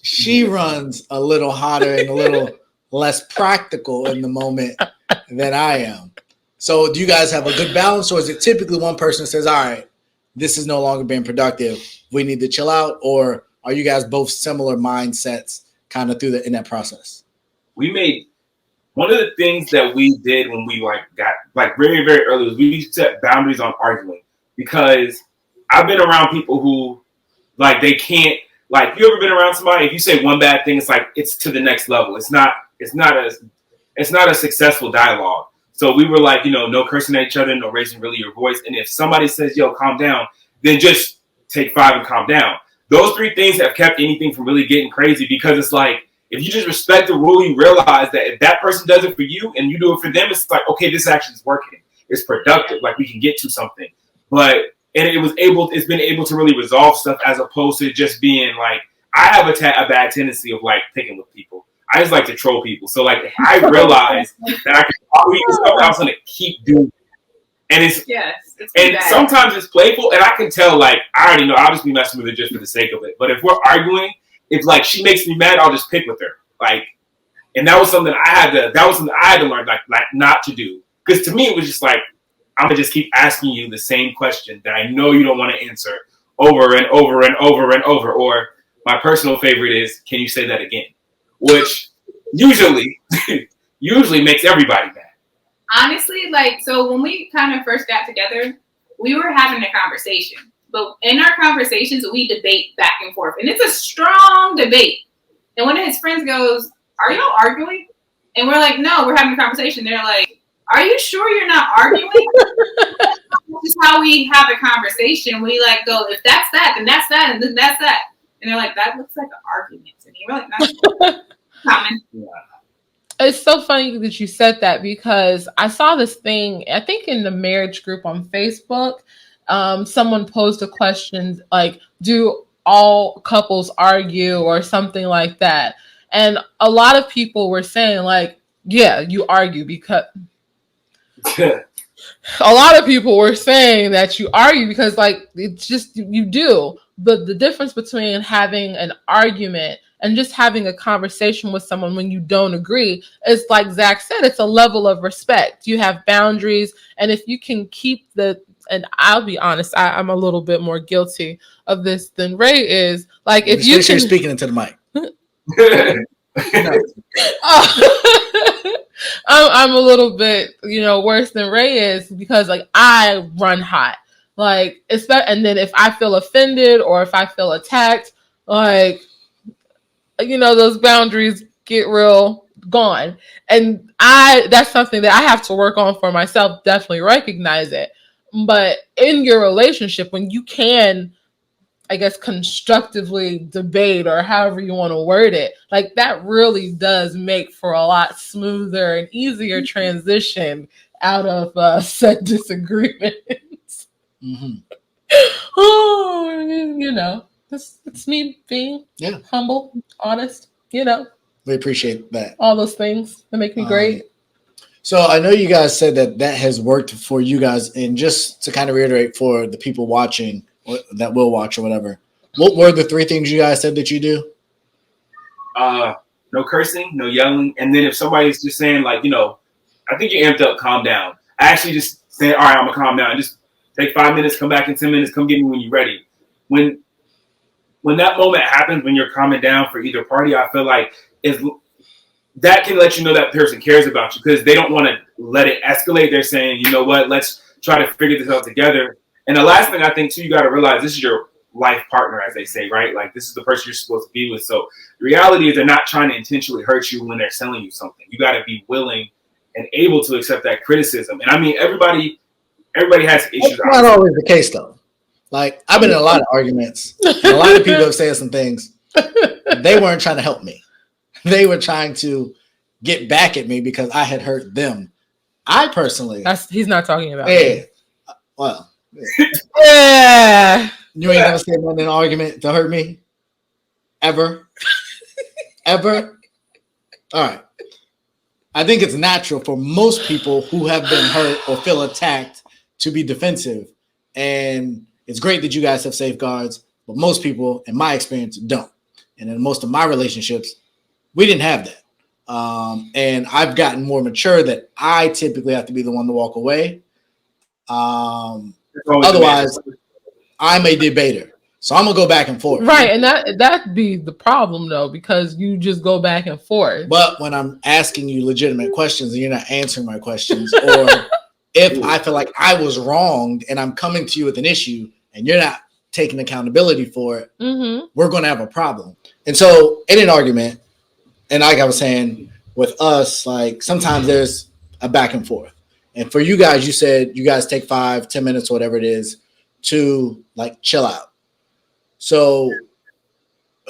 she runs a little hotter and a little less practical in the moment than I am. So do you guys have a good balance, or is it typically one person says, all right, this is no longer being productive, we need to chill out, or are you guys both similar mindsets kind of in that process? We made one of the things that we did when we got very, very early was we set boundaries on arguing, because I've been around people who they can't, you ever been around somebody, if you say one bad thing, it's to the next level. It's not a successful dialogue. So we were no cursing at each other, no raising really your voice. And if somebody says, yo, calm down, then just take 5 and calm down. Those 3 things have kept anything from really getting crazy, because it's if you just respect the rule, you realize that if that person does it for you and you do it for them, it's okay, this actually is working. It's productive. We can get to something. It's been able to really resolve stuff, as opposed to just being I have a bad tendency of picking with people. I just like to troll people. So I realized that I can always do stuff I was going to keep doing. And it's bad. Sometimes it's playful, and I can tell I already know I'll just be messing with her just for the sake of it. But if we're arguing, if she makes me mad, I'll just pick with her. And that was something I had to learn not to do. Because to me it was just I'm gonna just keep asking you the same question that I know you don't want to answer over and over and over and over. Or my personal favorite is, can you say that again? Which usually makes everybody mad. Honestly, so when we kind of first got together, we were having a conversation. But in our conversations, we debate back and forth. And it's a strong debate. And one of his friends goes, are y'all arguing? And we're like, no, we're having a conversation. They're like, are you sure you're not arguing? This is how we have a conversation. We go, if that's that, then that's that, and then that's that. And they're like, that looks like an argument to me. We're like, that's common. Yeah. It's so funny that you said that, because I saw this thing, I think in the marriage group on Facebook, someone posed a question do all couples argue, or something like that. And a lot of people were saying yeah, you argue, because a lot of people were saying that you argue because it's just you do. But the difference between having an argument and just having a conversation with someone when you don't agree is, like Zac said, it's a level of respect. You have boundaries, and if you can keep and I'll be honest, I'm a little bit more guilty of this than Ray is. If you can, you're speaking into the mic. I'm a little bit, worse than Ray is, because I run hot. And then if I feel offended or if I feel attacked, those boundaries get real gone. And that's something that I have to work on for myself, definitely recognize it. But in your relationship, when you can, I guess, constructively debate, or however you want to word it, that really does make for a lot smoother and easier transition out of said disagreements. Mm-hmm. Oh, it's me being humble, honest, We appreciate that. all those things that make me great. So I know you guys said that has worked for you guys, and just to kind of reiterate for the people watching or that will watch or whatever, what were the 3 things you guys said that you do? No cursing, no yelling, and then if somebody's just saying I think you're amped up, calm down. I actually just say, all right, I'm gonna calm down. Just take 5 minutes, come back in 10 minutes, come get me when you're ready. When that moment happens, when you're calming down for either party, I feel that can let you know that person cares about you, because they don't want to let it escalate. They're saying, you know what, let's try to figure this out together. And the last thing I think too, you got to realize this is your life partner, as they say, right? This is the person you're supposed to be with. So the reality is they're not trying to intentionally hurt you when they're selling you something. You got to be willing and able to accept that criticism. And I mean, everybody has issues. That's not always the case though. I've been in a lot of arguments. And a lot of people have said some things. They weren't trying to help me. They were trying to get back at me because I had hurt them. I personally, He's not talking about me. Well, yeah. You ain't never said nothing in an argument to hurt me? Ever? Ever? All right. I think it's natural for most people who have been hurt or feel attacked to be defensive. And it's great that you guys have safeguards, but most people, in my experience, don't. And in most of my relationships, we didn't have that. And I've gotten more mature that I typically have to be the one to walk away. Otherwise, I'm a debater. So I'm gonna go back and forth. Right, and that'd be the problem though, because you just go back and forth. But when I'm asking you legitimate questions and you're not answering my questions, or if I feel like I was wronged and I'm coming to you with an issue and you're not taking accountability for it, we're gonna have a problem. And so in an argument, and like I was saying with us, like sometimes there's a back and forth. And for you guys, you said you guys take 5-10 minutes or whatever it is to like chill out. So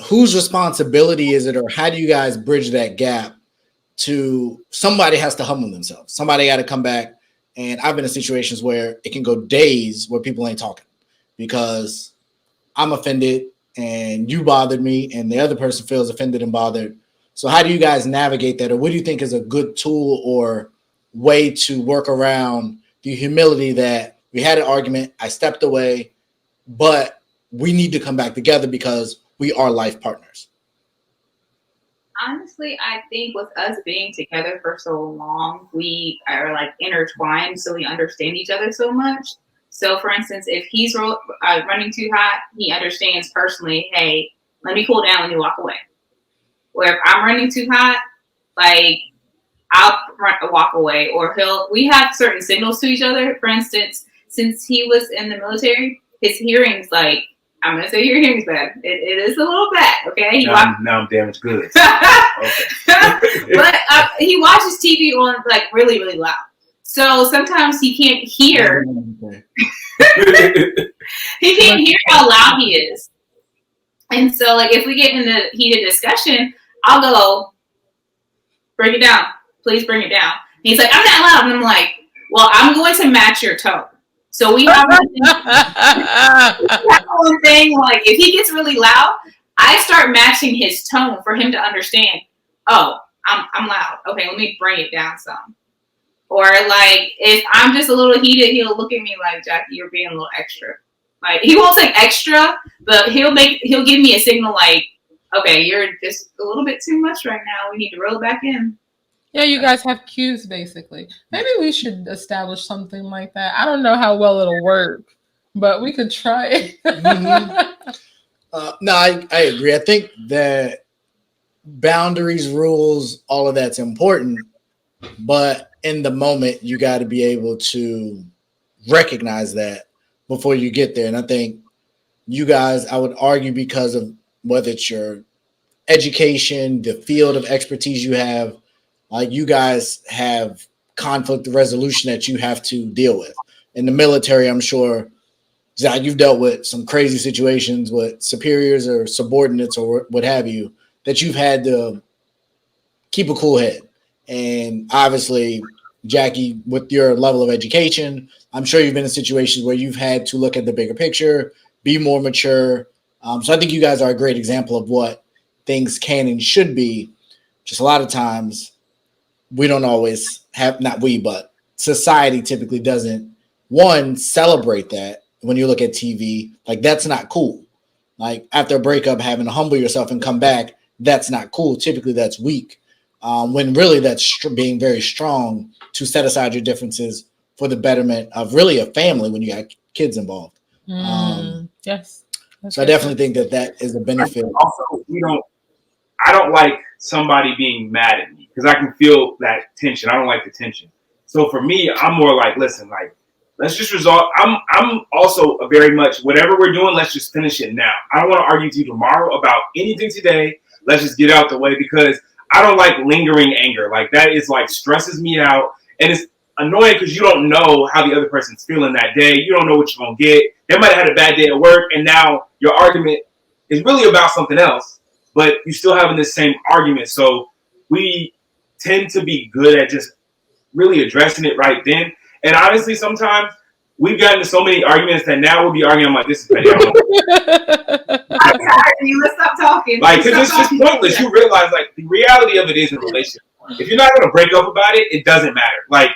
whose responsibility is it, or how do you guys bridge that gap to somebody has to humble themselves? Somebody got to come back. And I've been in situations where it can go days where people ain't talking because I'm offended and you bothered me and the other person feels offended and bothered. So how do you guys navigate that? Or what do you think is a good tool or way to work around the humility that we had an argument, I stepped away, but we need to come back together because we are life partners? Honestly, I think with us being together for so long, we are like intertwined, so we understand each other so much. So for instance, if he's running too hot, he understands personally, hey, let me cool down, let me walk away. Or if I'm running too hot, like I'll walk away, or we have certain signals to each other. For instance, since he was in the military, his hearing's like, I'm going to say your hearing's bad. It is a little bad, okay? Now I'm damaged goods. But he watches TV on like really, really loud. So sometimes he can't hear. He can't hear how loud he is. And so like if we get in the heated discussion, I'll go, bring it down. Please bring it down. And he's like, I'm not loud. And I'm like, well, I'm going to match your tone. So we have one thing, like if he gets really loud, I start matching his tone for him to understand, oh, I'm loud. Okay, let me bring it down some. Or like if I'm just a little heated, he'll look at me like, Jackie, you're being a little extra. Like he won't say extra, but he'll give me a signal like, okay, you're just a little bit too much right now. We need to reel it back in. Yeah, you guys have cues basically. Maybe we should establish something like that. I don't know how well it'll work, but we could try it. No, I agree. I think that boundaries, rules, all of that's important, but in the moment, you got to be able to recognize that before you get there. And I think you guys, I would argue, because of whether it's your education, the field of expertise you have, like you guys have conflict resolution that you have to deal with. In the military, I'm sure, Zac, you've dealt with some crazy situations with superiors or subordinates or what have you, that you've had to keep a cool head. And obviously, Jackie, with your level of education, I'm sure you've been in situations where you've had to look at the bigger picture, be more mature. So I think you guys are a great example of what things can and should be. Just a lot of times, we don't always have, not we, but society typically doesn't, one, celebrate that. When you look at TV, like that's not cool. Like after a breakup, having to humble yourself and come back, that's not cool. Typically that's weak. When really that's being very strong to set aside your differences for the betterment of really a family when you got kids involved. Yes. So I definitely think that is a benefit. Also, I don't like somebody being mad at me because I can feel that tension. I don't like the tension. So for me, I'm more like, listen, like, let's just resolve. I'm also a very much, whatever we're doing, let's just finish it now. I don't want to argue with you tomorrow about anything today. Let's just get out the way, because I don't like lingering anger. Like that is like stresses me out. And it's annoying because you don't know how the other person's feeling that day. You don't know what you're going to get. They might have had a bad day at work, and now your argument is really about something else, but you're still having this same argument. So we tend to be good at just really addressing it right then. And honestly, sometimes we've gotten to so many arguments that now we'll be arguing. I'm like, this is petty. I'm tired of you. Let's stop talking. Like, because it's just pointless. You realize, like, the reality of it is in a relationship. If you're not going to break up about it, it doesn't matter. Like,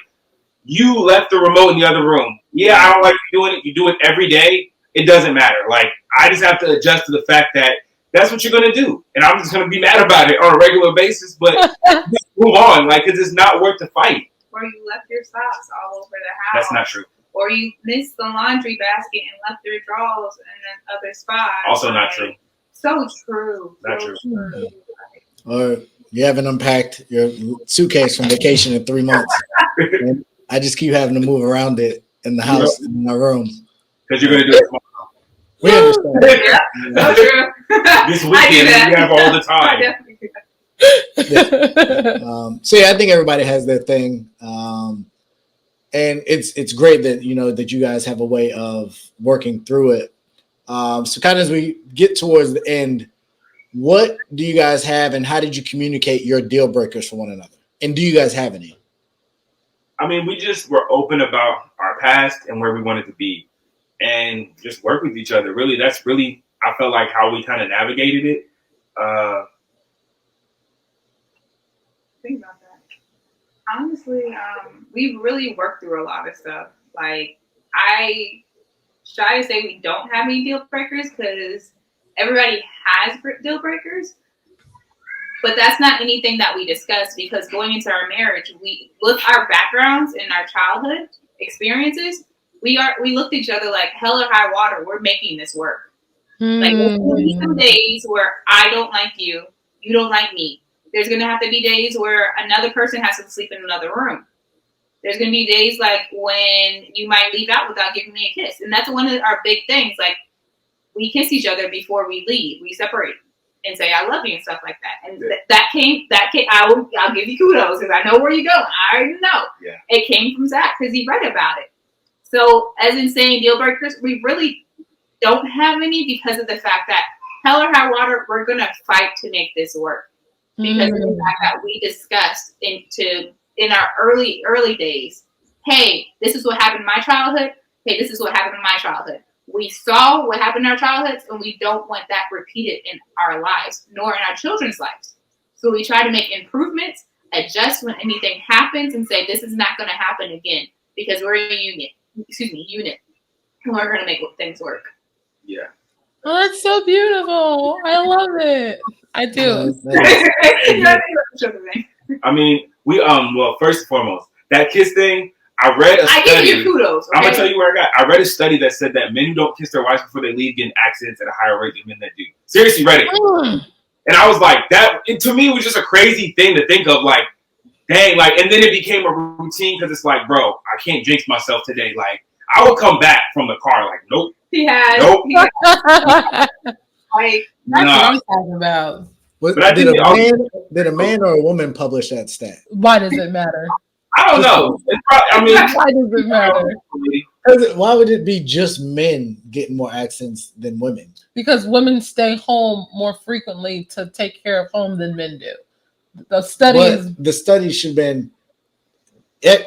you left the remote in the other room. Yeah, I don't like you doing it. You do it every day. It doesn't matter. Like, I just have to adjust to the fact that that's what you're going to do. And I'm just going to be mad about it on a regular basis. But move on. Like, because it's not worth the fight. Or you left your socks all over the house. That's not true. Or you missed the laundry basket and left your drawers in the other spot. Also not true. So true. Not so true. Or you haven't unpacked your suitcase from vacation in 3 months. And I just keep having to move around it in the house, in my room. Because you're going to do it tomorrow. We understand. Yeah, so true. This weekend, you have all the time. I definitely do that. So yeah, I think everybody has their thing. And it's great that that you guys have a way of working through it. So kind of as we get towards the end, what do you guys have, and how did you communicate your deal breakers for one another? And do you guys have any? I mean, we just were open about our past and where we wanted to be, and just work with each other. Really, that's really, I felt like, how we kind of navigated it. Think about that. Honestly, we really worked through a lot of stuff. Like, I try to say we don't have any deal breakers because everybody has deal breakers, but that's not anything that we discuss, because going into our marriage, we look our backgrounds and our childhood experiences. We looked at each other like, hell or high water, we're making this work. Like, there's going to be some days where I don't like you, you don't like me. There's going to have to be days where another person has to sleep in another room. There's going to be days like when you might leave out without giving me a kiss. And that's one of our big things. Like, we kiss each other before we leave. We separate and say, I love you and stuff like that. And that came, I'll give you kudos because I know where you're going. I already know. Yeah. It came from Zac because he read about it. So as in saying deal breakers, we really don't have any, because of the fact that hell or high water, we're going to fight to make this work. Because of the fact that we discussed in our early days, hey, this is what happened in my childhood. Hey, this is what happened in my childhood. We saw what happened in our childhoods, and we don't want that repeated in our lives, nor in our children's lives. So we try to make improvements, adjust when anything happens, and say this is not going to happen again, because we're in a unit, and we're going to make things work. Yeah. Oh, that's so beautiful. I love it. I do. I mean, we well, first and foremost, that kiss thing, I read a study. I give you kudos. Okay? I'm gonna tell you where I read a study that said that men who don't kiss their wives before they leave get in accidents at a higher rate than men that do. Seriously, read it. And I was like, to me, it was just a crazy thing to think of, like, dang, like, and then it became a routine, because it's like, bro, I can't jinx myself today. Like, I would come back from the car like, nope. He has. Nope. Like, that's what I'm talking about. Did a man or a woman publish that stat? Why does it matter? I don't know. Why does it matter? Why would it be just men getting more accidents than women? Because women stay home more frequently to take care of home than men do. The studies should have been,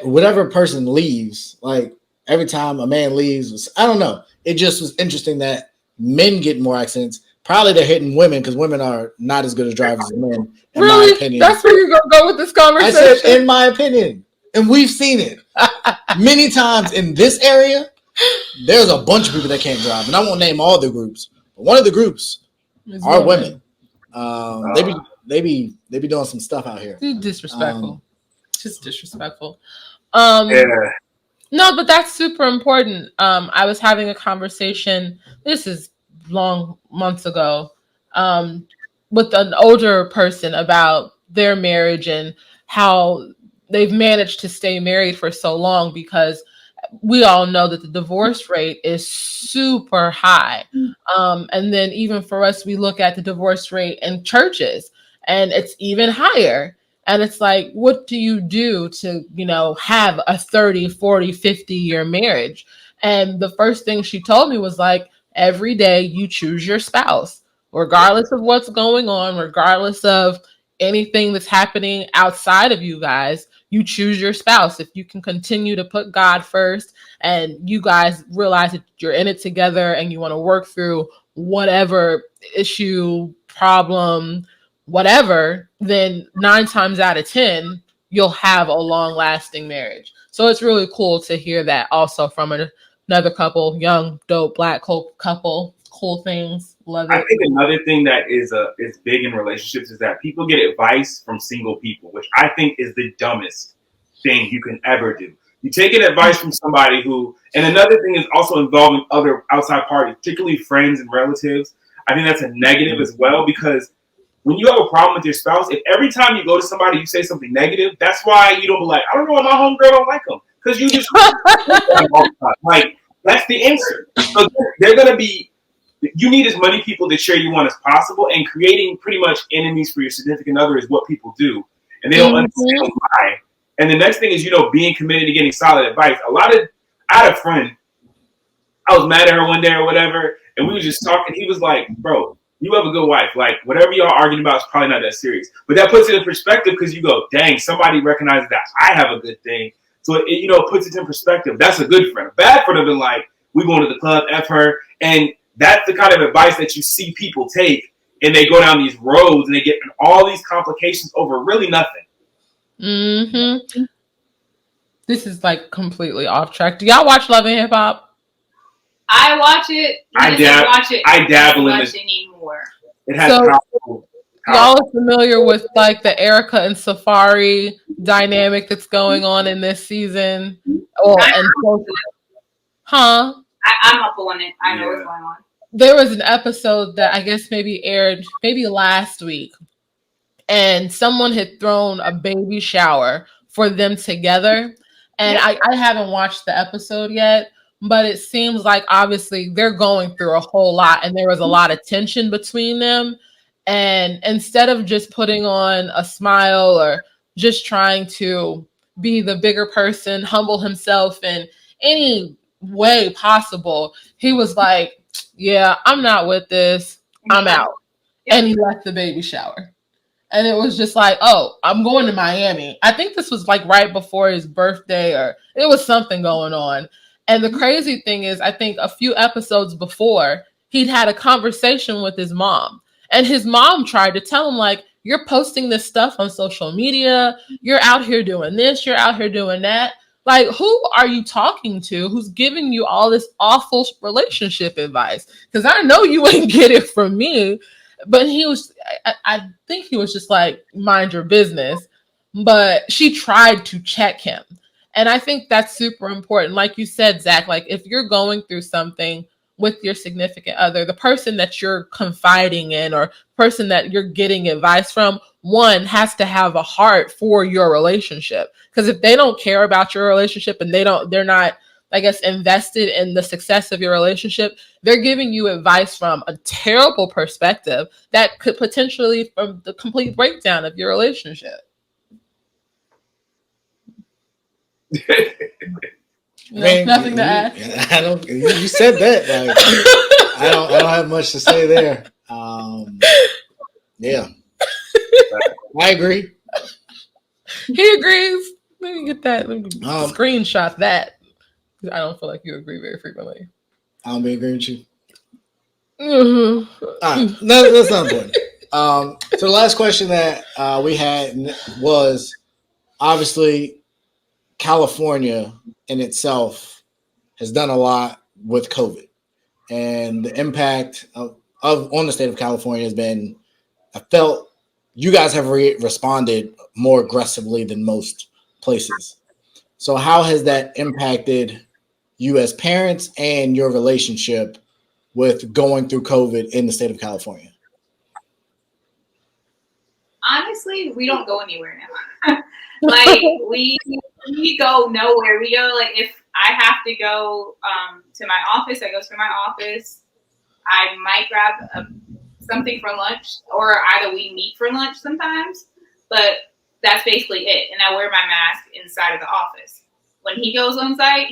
whatever person leaves, like every time a man leaves, I don't know. It just was interesting that men get more accidents. Probably they're hitting women because women are not as good as drivers as men, in my opinion. That's where you're going to go with this conversation? I said, in my opinion. And we've seen it many times in this area. There's a bunch of people that can't drive. And I won't name all the groups. But one of the groups are women. They be doing some stuff out here. Disrespectful. Just disrespectful. Yeah. No, but that's super important. I was having a conversation, this is long months ago, with an older person about their marriage and how they've managed to stay married for so long, because we all know that the divorce rate is super high. And then even for us, we look at the divorce rate in churches and it's even higher. And it's like, what do you do to, have a 30, 40, 50-year marriage? And the first thing she told me was like, every day you choose your spouse, regardless of what's going on, regardless of anything that's happening outside of you guys, you choose your spouse. If you can continue to put God first and you guys realize that you're in it together and you want to work through whatever issue, problem, whatever, then 9 times out of 10, you'll have a long-lasting marriage. So it's really cool to hear that also from another couple, young, dope, black couple, cool things. Love I it. think another thing that is big in relationships is that people get advice from single people, which I think is the dumbest thing you can ever do. You take an advice from somebody who, and another thing is also involving other outside parties, particularly friends and relatives. I think that's a negative as well, because when you have a problem with your spouse, if every time you go to somebody you say something negative, that's why you don't be like, I don't know why my homegirl don't like him, because you just like that's the answer. So they're gonna be. You need as many people to cheer you on as possible, and creating pretty much enemies for your significant other is what people do, and they don't understand why. And the next thing is, being committed to getting solid advice. I had a friend. I was mad at her one day or whatever, and we were just talking. He was like, "Bro, you have a good wife. Like, whatever y'all arguing about is probably not that serious." But that puts it in perspective, because you go, "Dang, somebody recognizes that I have a good thing." So it puts it in perspective. That's a good friend. A bad friend have been like, "We going to the club, F her," and that's the kind of advice that you see people take, and they go down these roads and they get in all these complications over really nothing. Mm-hmm. This is like completely off track. Do y'all watch Love and Hip Hop? I watch it. I dabble in it anymore. It has powerful. Y'all are familiar with like the Erica and Safari dynamic that's going on in this season? I'm up on it. I know what's going on. There was an episode that I guess maybe aired last week, and someone had thrown a baby shower for them together. And I haven't watched the episode yet, but it seems like obviously they're going through a whole lot, and there was a lot of tension between them. And instead of just putting on a smile or just trying to be the bigger person, humble himself in any way possible, he was like, yeah, I'm not with this. I'm out. And he left the baby shower. And it was just like, oh, I'm going to Miami. I think this was like right before his birthday, or it was something going on. And the crazy thing is, I think a few episodes before, he'd had a conversation with his mom. And his mom tried to tell him, like, you're posting this stuff on social media. You're out here doing this. You're out here doing that. Like, who are you talking to who's giving you all this awful relationship advice? Because I know you ain't get it from me. But I think he was just like, mind your business. But she tried to check him. And I think that's super important. Like you said, Zach, like if you're going through something with your significant other, the person that you're confiding in or person that you're getting advice from, one has to have a heart for your relationship. Because if they don't care about your relationship and they're not, I guess, invested in the success of your relationship, they're giving you advice from a terrible perspective that could potentially from the complete breakdown of your relationship. Nothing to add. I don't. You said that. Like, I don't have much to say there. Yeah, I agree. He agrees. Let me get that. Let me screenshot that. I don't feel like you agree very frequently. I don't be agreeing with you. Mm-hmm. All right, that's not important. So the last question that we had was obviously California in itself has done a lot with COVID, and the impact on the state of California has been. I felt you guys have responded more aggressively than most places. So how has that impacted you as parents and your relationship with going through COVID in the state of California? Honestly, we don't go anywhere now. Like we go nowhere. We go like if I have to go to my office, I go to my office. I might grab something for lunch, or either we meet for lunch sometimes. But that's basically it. And I wear my mask inside of the office. When he goes on site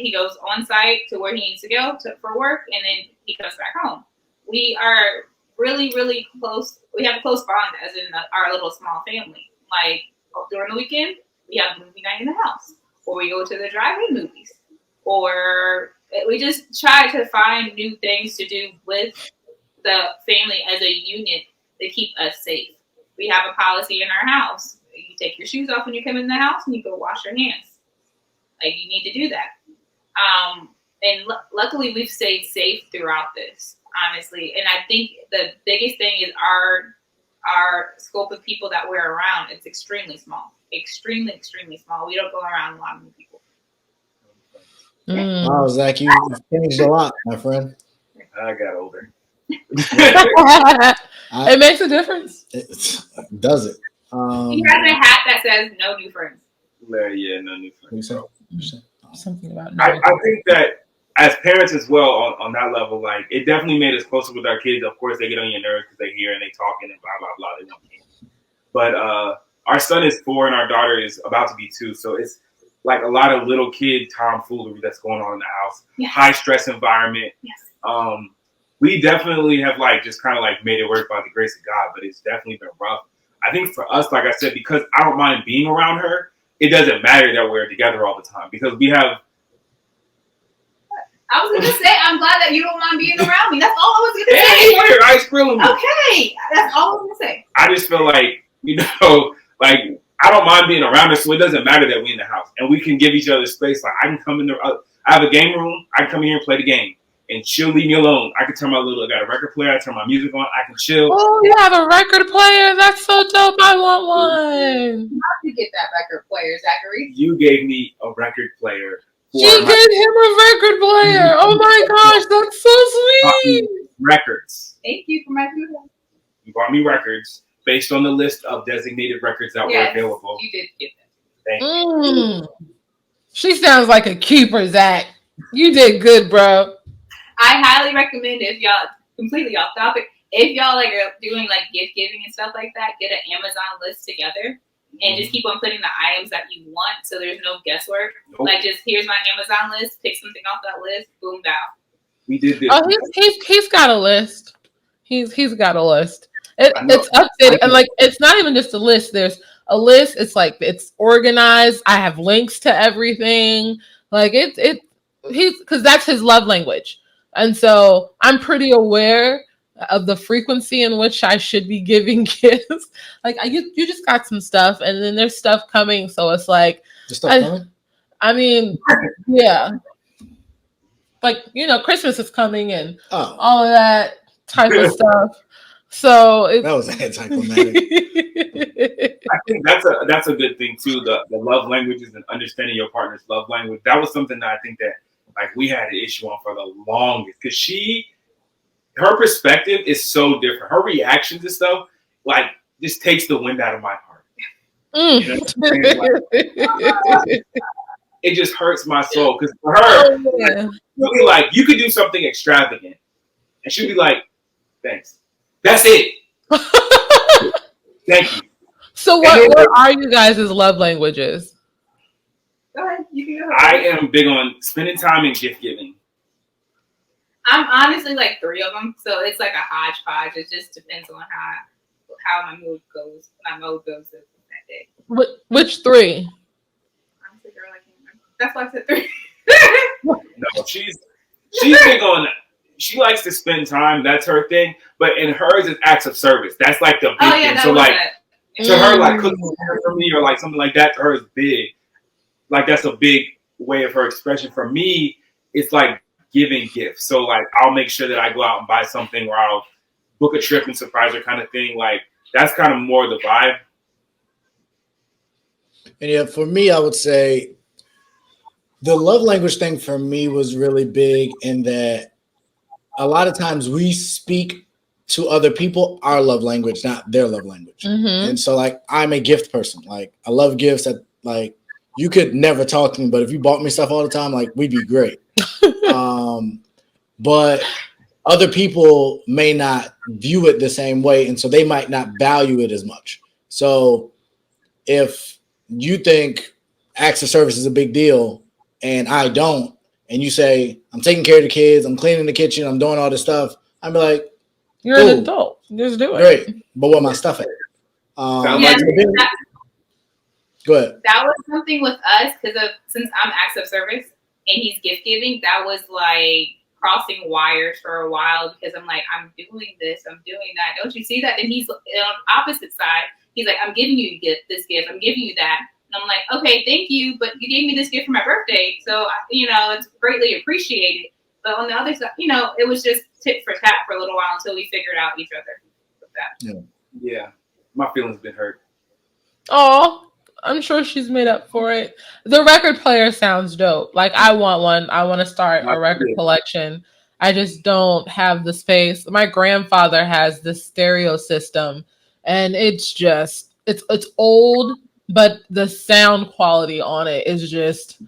to where he needs to go for work, and then he comes back home. We are really, really close. We have a close bond as in our little small family. Like during the weekend, we have movie night in the house, or we go to the drive-in movies, or we just try to find new things to do with the family as a unit to keep us safe. We have a policy in our house. You take your shoes off when you come in the house and you go wash your hands. Like you need to do that. And luckily we've stayed safe throughout this. honestly. And I think the biggest thing is our scope of people that we're around. It's extremely small. Extremely, extremely small. We don't go around a lot of new people. Wow, Zach, you've changed a lot, my friend. I got older. It makes a difference. Does it? He has a hat that says "No new friends." Yeah, no new friends. Something about I think that as parents as well on that level, like it definitely made us closer with our kids. Of course, they get on your nerves because they hear and they talking and blah blah blah. They want kids. But our son is 4 and our daughter is about to be 2, so it's like a lot of little kid tomfoolery that's going on in the house. Yes. High stress environment. Yes. We definitely have like just kind of like made it work by the grace of God, but it's definitely been rough. I think for us, like I said, because I don't mind being around her, it doesn't matter that we're together all the time because we have. I was gonna say, I'm glad that you don't mind being around me. That's all I was gonna Hey, say. why your eyes grilling me? Okay, that's all I was gonna say. I just feel like, like I don't mind being around her, so it doesn't matter that we're in the house and we can give each other space. Like I can come in there. I have a game room. I can come in here and play the game, and she'll leave me alone. I can turn I got a record player. I turn my music on. I can chill. Oh, you have a record player? That's so dope. I want one. How did you get that record player, Zachary? You gave me a record player. She gave him a record player. Oh my gosh, that's so sweet. Records. Thank you for my food. You bought me records based on the list of designated records that were available. You did get that. Thank you. She sounds like a keeper, Zach. You did good, bro. I highly recommend if y'all completely off topic, if y'all like are doing like gift giving and stuff like that, get an Amazon list together and just keep on putting the items that you want so there's no guesswork. Nope. Like just here's my Amazon list, pick something off that list, boom down. We did this. Oh, he's got a list. He's got a list. It's updated, and like it's not even just a list. There's a list. It's like it's organized. I have links to everything. Like he's because that's his love language, and so I'm pretty aware of the frequency in which I should be giving gifts. Like you just got some stuff, and then there's stuff coming. So it's like, the stuff coming? I mean, yeah. Like, Christmas is coming and all of that type of stuff. So that was anticlimactic. I think that's a good thing too. The love languages and understanding your partner's love language. That was something that I think that like we had an issue on for the longest because her perspective is so different. Her reaction to stuff like just takes the wind out of my heart. You know what I'm saying? Like, it just hurts my soul because for her, she'll be like, you could do something extravagant, and she'll be like, thanks. That's it. Thank you. So what are you guys' love languages? Go ahead. You can go ahead. I am big on spending time and gift giving. I'm honestly like 3 of them, so it's like a hodgepodge. It just depends on how my mood goes. My mode goes that day. Which 3? Honestly, girl, I can't remember. That's why I said 3. No, she's big on. She likes to spend time. That's her thing. But in hers, it's acts of service. That's like the big thing. So like to her, like cooking for me or like something like that to her is big. Like that's a big way of her expression. For me, it's like giving gifts. So like I'll make sure that I go out and buy something, or I'll book a trip and surprise her, kind of thing. Like that's kind of more the vibe. And yeah, for me, I would say the love language thing for me was really big in that a lot of times we speak to other people our love language, not their love language. Mm-hmm. And so like I'm a gift person. Like I love gifts. That like you could never talk to me, but if you bought me stuff all the time, like we'd be great. But other people may not view it the same way, and so they might not value it as much. So if you think acts of service is a big deal and I don't, and you say, I'm taking care of the kids, I'm cleaning the kitchen, I'm doing all this stuff, I'd be like, you're an adult. Just do it. Great. But what my stuff at? Go ahead. That was something with us because since I'm acts of service and he's gift giving, that was like crossing wires for a while because I'm like, I'm doing this, I'm doing that. Don't you see that? And he's on the opposite side. He's like, I'm giving you this gift, I'm giving you that. And I'm like, okay, thank you, but you gave me this gift for my birthday, so it's greatly appreciated. But on the other side, it was just tit for tat for a little while until we figured out each other with that. Yeah. My feelings been hurt. Oh, I'm sure she's made up for it. The record player sounds dope. Like, I want one. I want to start a record collection. I just don't have the space. My grandfather has this stereo system, and it's old, but the sound quality on it is just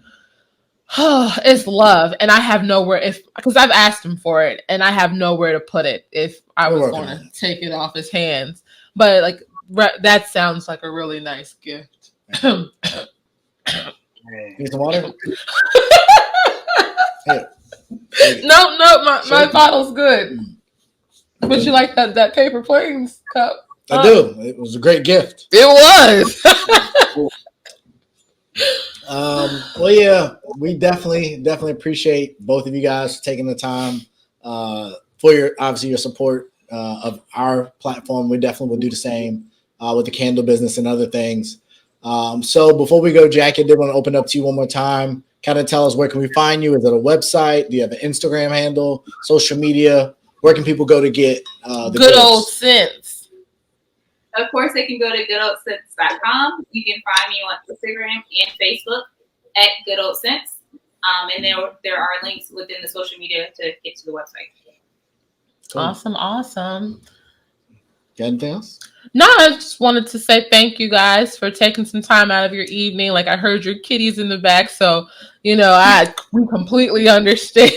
it's love. And I have nowhere because I've asked him for it, and I have nowhere to put it if I was going to take it off his hands. But like that sounds like a really nice gift. Need some water? No, my bottle's good. But you like that paper planes cup? I do. It was a great gift. It was. Well, yeah, we definitely appreciate both of you guys taking the time for your support of our platform. We definitely will do the same with the candle business and other things. So before we go, Jackie, I did want to open up to you one more time. Kind of tell us, where can we find you? Is it a website? Do you have an Instagram handle, social media? Where can people go to get the Good Ole Scents? Of course, they can go to goodoleScents.com. You can find me on Instagram and Facebook at Good Ole Scents. And there are links within the social media to get to the website. Cool. Awesome. Got anything else? No, I just wanted to say thank you guys for taking some time out of your evening. Like, I heard your kitties in the back, so we completely understand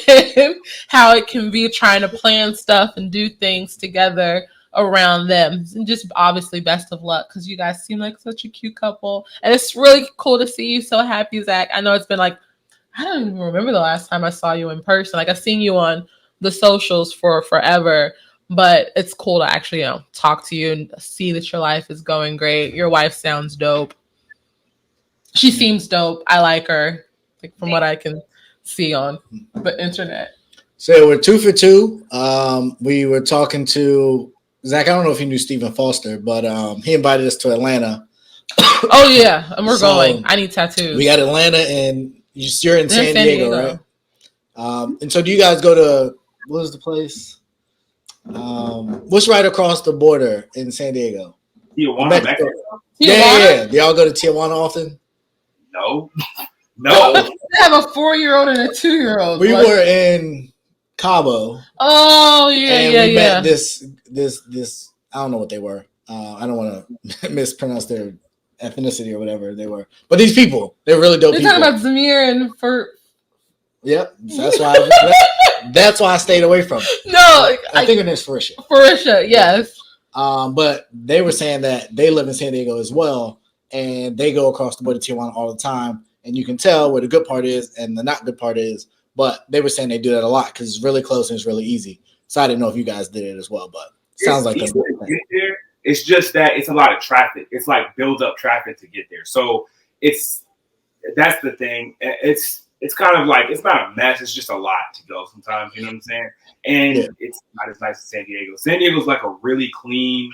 how it can be trying to plan stuff and do things together around them. And just obviously best of luck, because you guys seem like such a cute couple, and it's really cool to see you so happy, Zac. I know it's been like, I don't even remember the last time I saw you in person. Like, I've seen you on the socials for forever. But it's cool to actually, talk to you and see that your life is going great. Your wife sounds dope. She seems dope. I like her, like, from what I can see on the internet. So we're 2 for 2. We were talking to Zac. I don't know if you knew Stephen Foster, but he invited us to Atlanta. Oh yeah, and we're going. I need tattoos. We got Atlanta, and you're in San Diego, right? And so do you guys go to, what was the place? What's right across the border in San Diego? Tijuana. Yeah. Do y'all go to Tijuana often? No. I have a 4-year-old and a 2-year-old. We were in Cabo. Oh yeah, and yeah, we yeah. met this. I don't know what they were. I don't want to mispronounce their ethnicity or whatever they were. But these people, they're really dope. You're talking about Zamir and for. Yep. So that's why I stayed away from it. No, I think it's Farisha. Farisha, yes. But they were saying that they live in San Diego as well, and they go across the border to Tijuana all the time, and you can tell where the good part is and the not good part is. But they were saying they do that a lot because it's really close and it's really easy. So I didn't know if you guys did it as well, but it sounds like that's get there. It's just that it's a lot of traffic. It's like build up traffic to get there. So that's the thing. It's kind of like, it's not a mess. It's just a lot to go sometimes. You know what I'm saying? And It's not as nice as San Diego. San Diego's like a really clean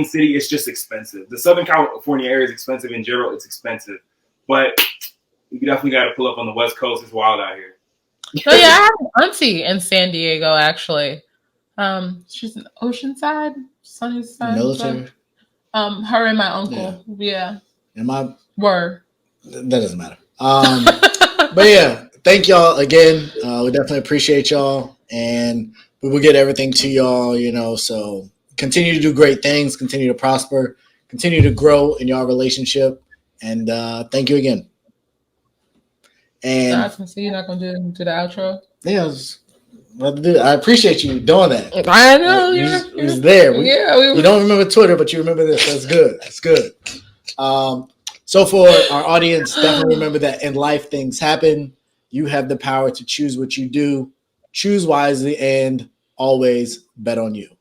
city. It's just expensive. The Southern California area is expensive in general. It's expensive, but you definitely got to pull up on the West Coast. It's wild out here. Oh yeah, I have an auntie in San Diego actually. She's in Oceanside, Sunnyside. Military. Her and my uncle. Yeah. Were. That doesn't matter. But yeah, thank y'all again. We definitely appreciate y'all, and we will get everything to y'all, so continue to do great things, continue to prosper, continue to grow in y'all relationship, and thank you again. And so you're not gonna do the outro? Yeah, I appreciate you doing that. I know you was there. You don't remember Twitter, but you remember this. That's good. That's good. So for our audience, definitely remember that in life things happen. You have the power to choose what you do, choose wisely, and always bet on you.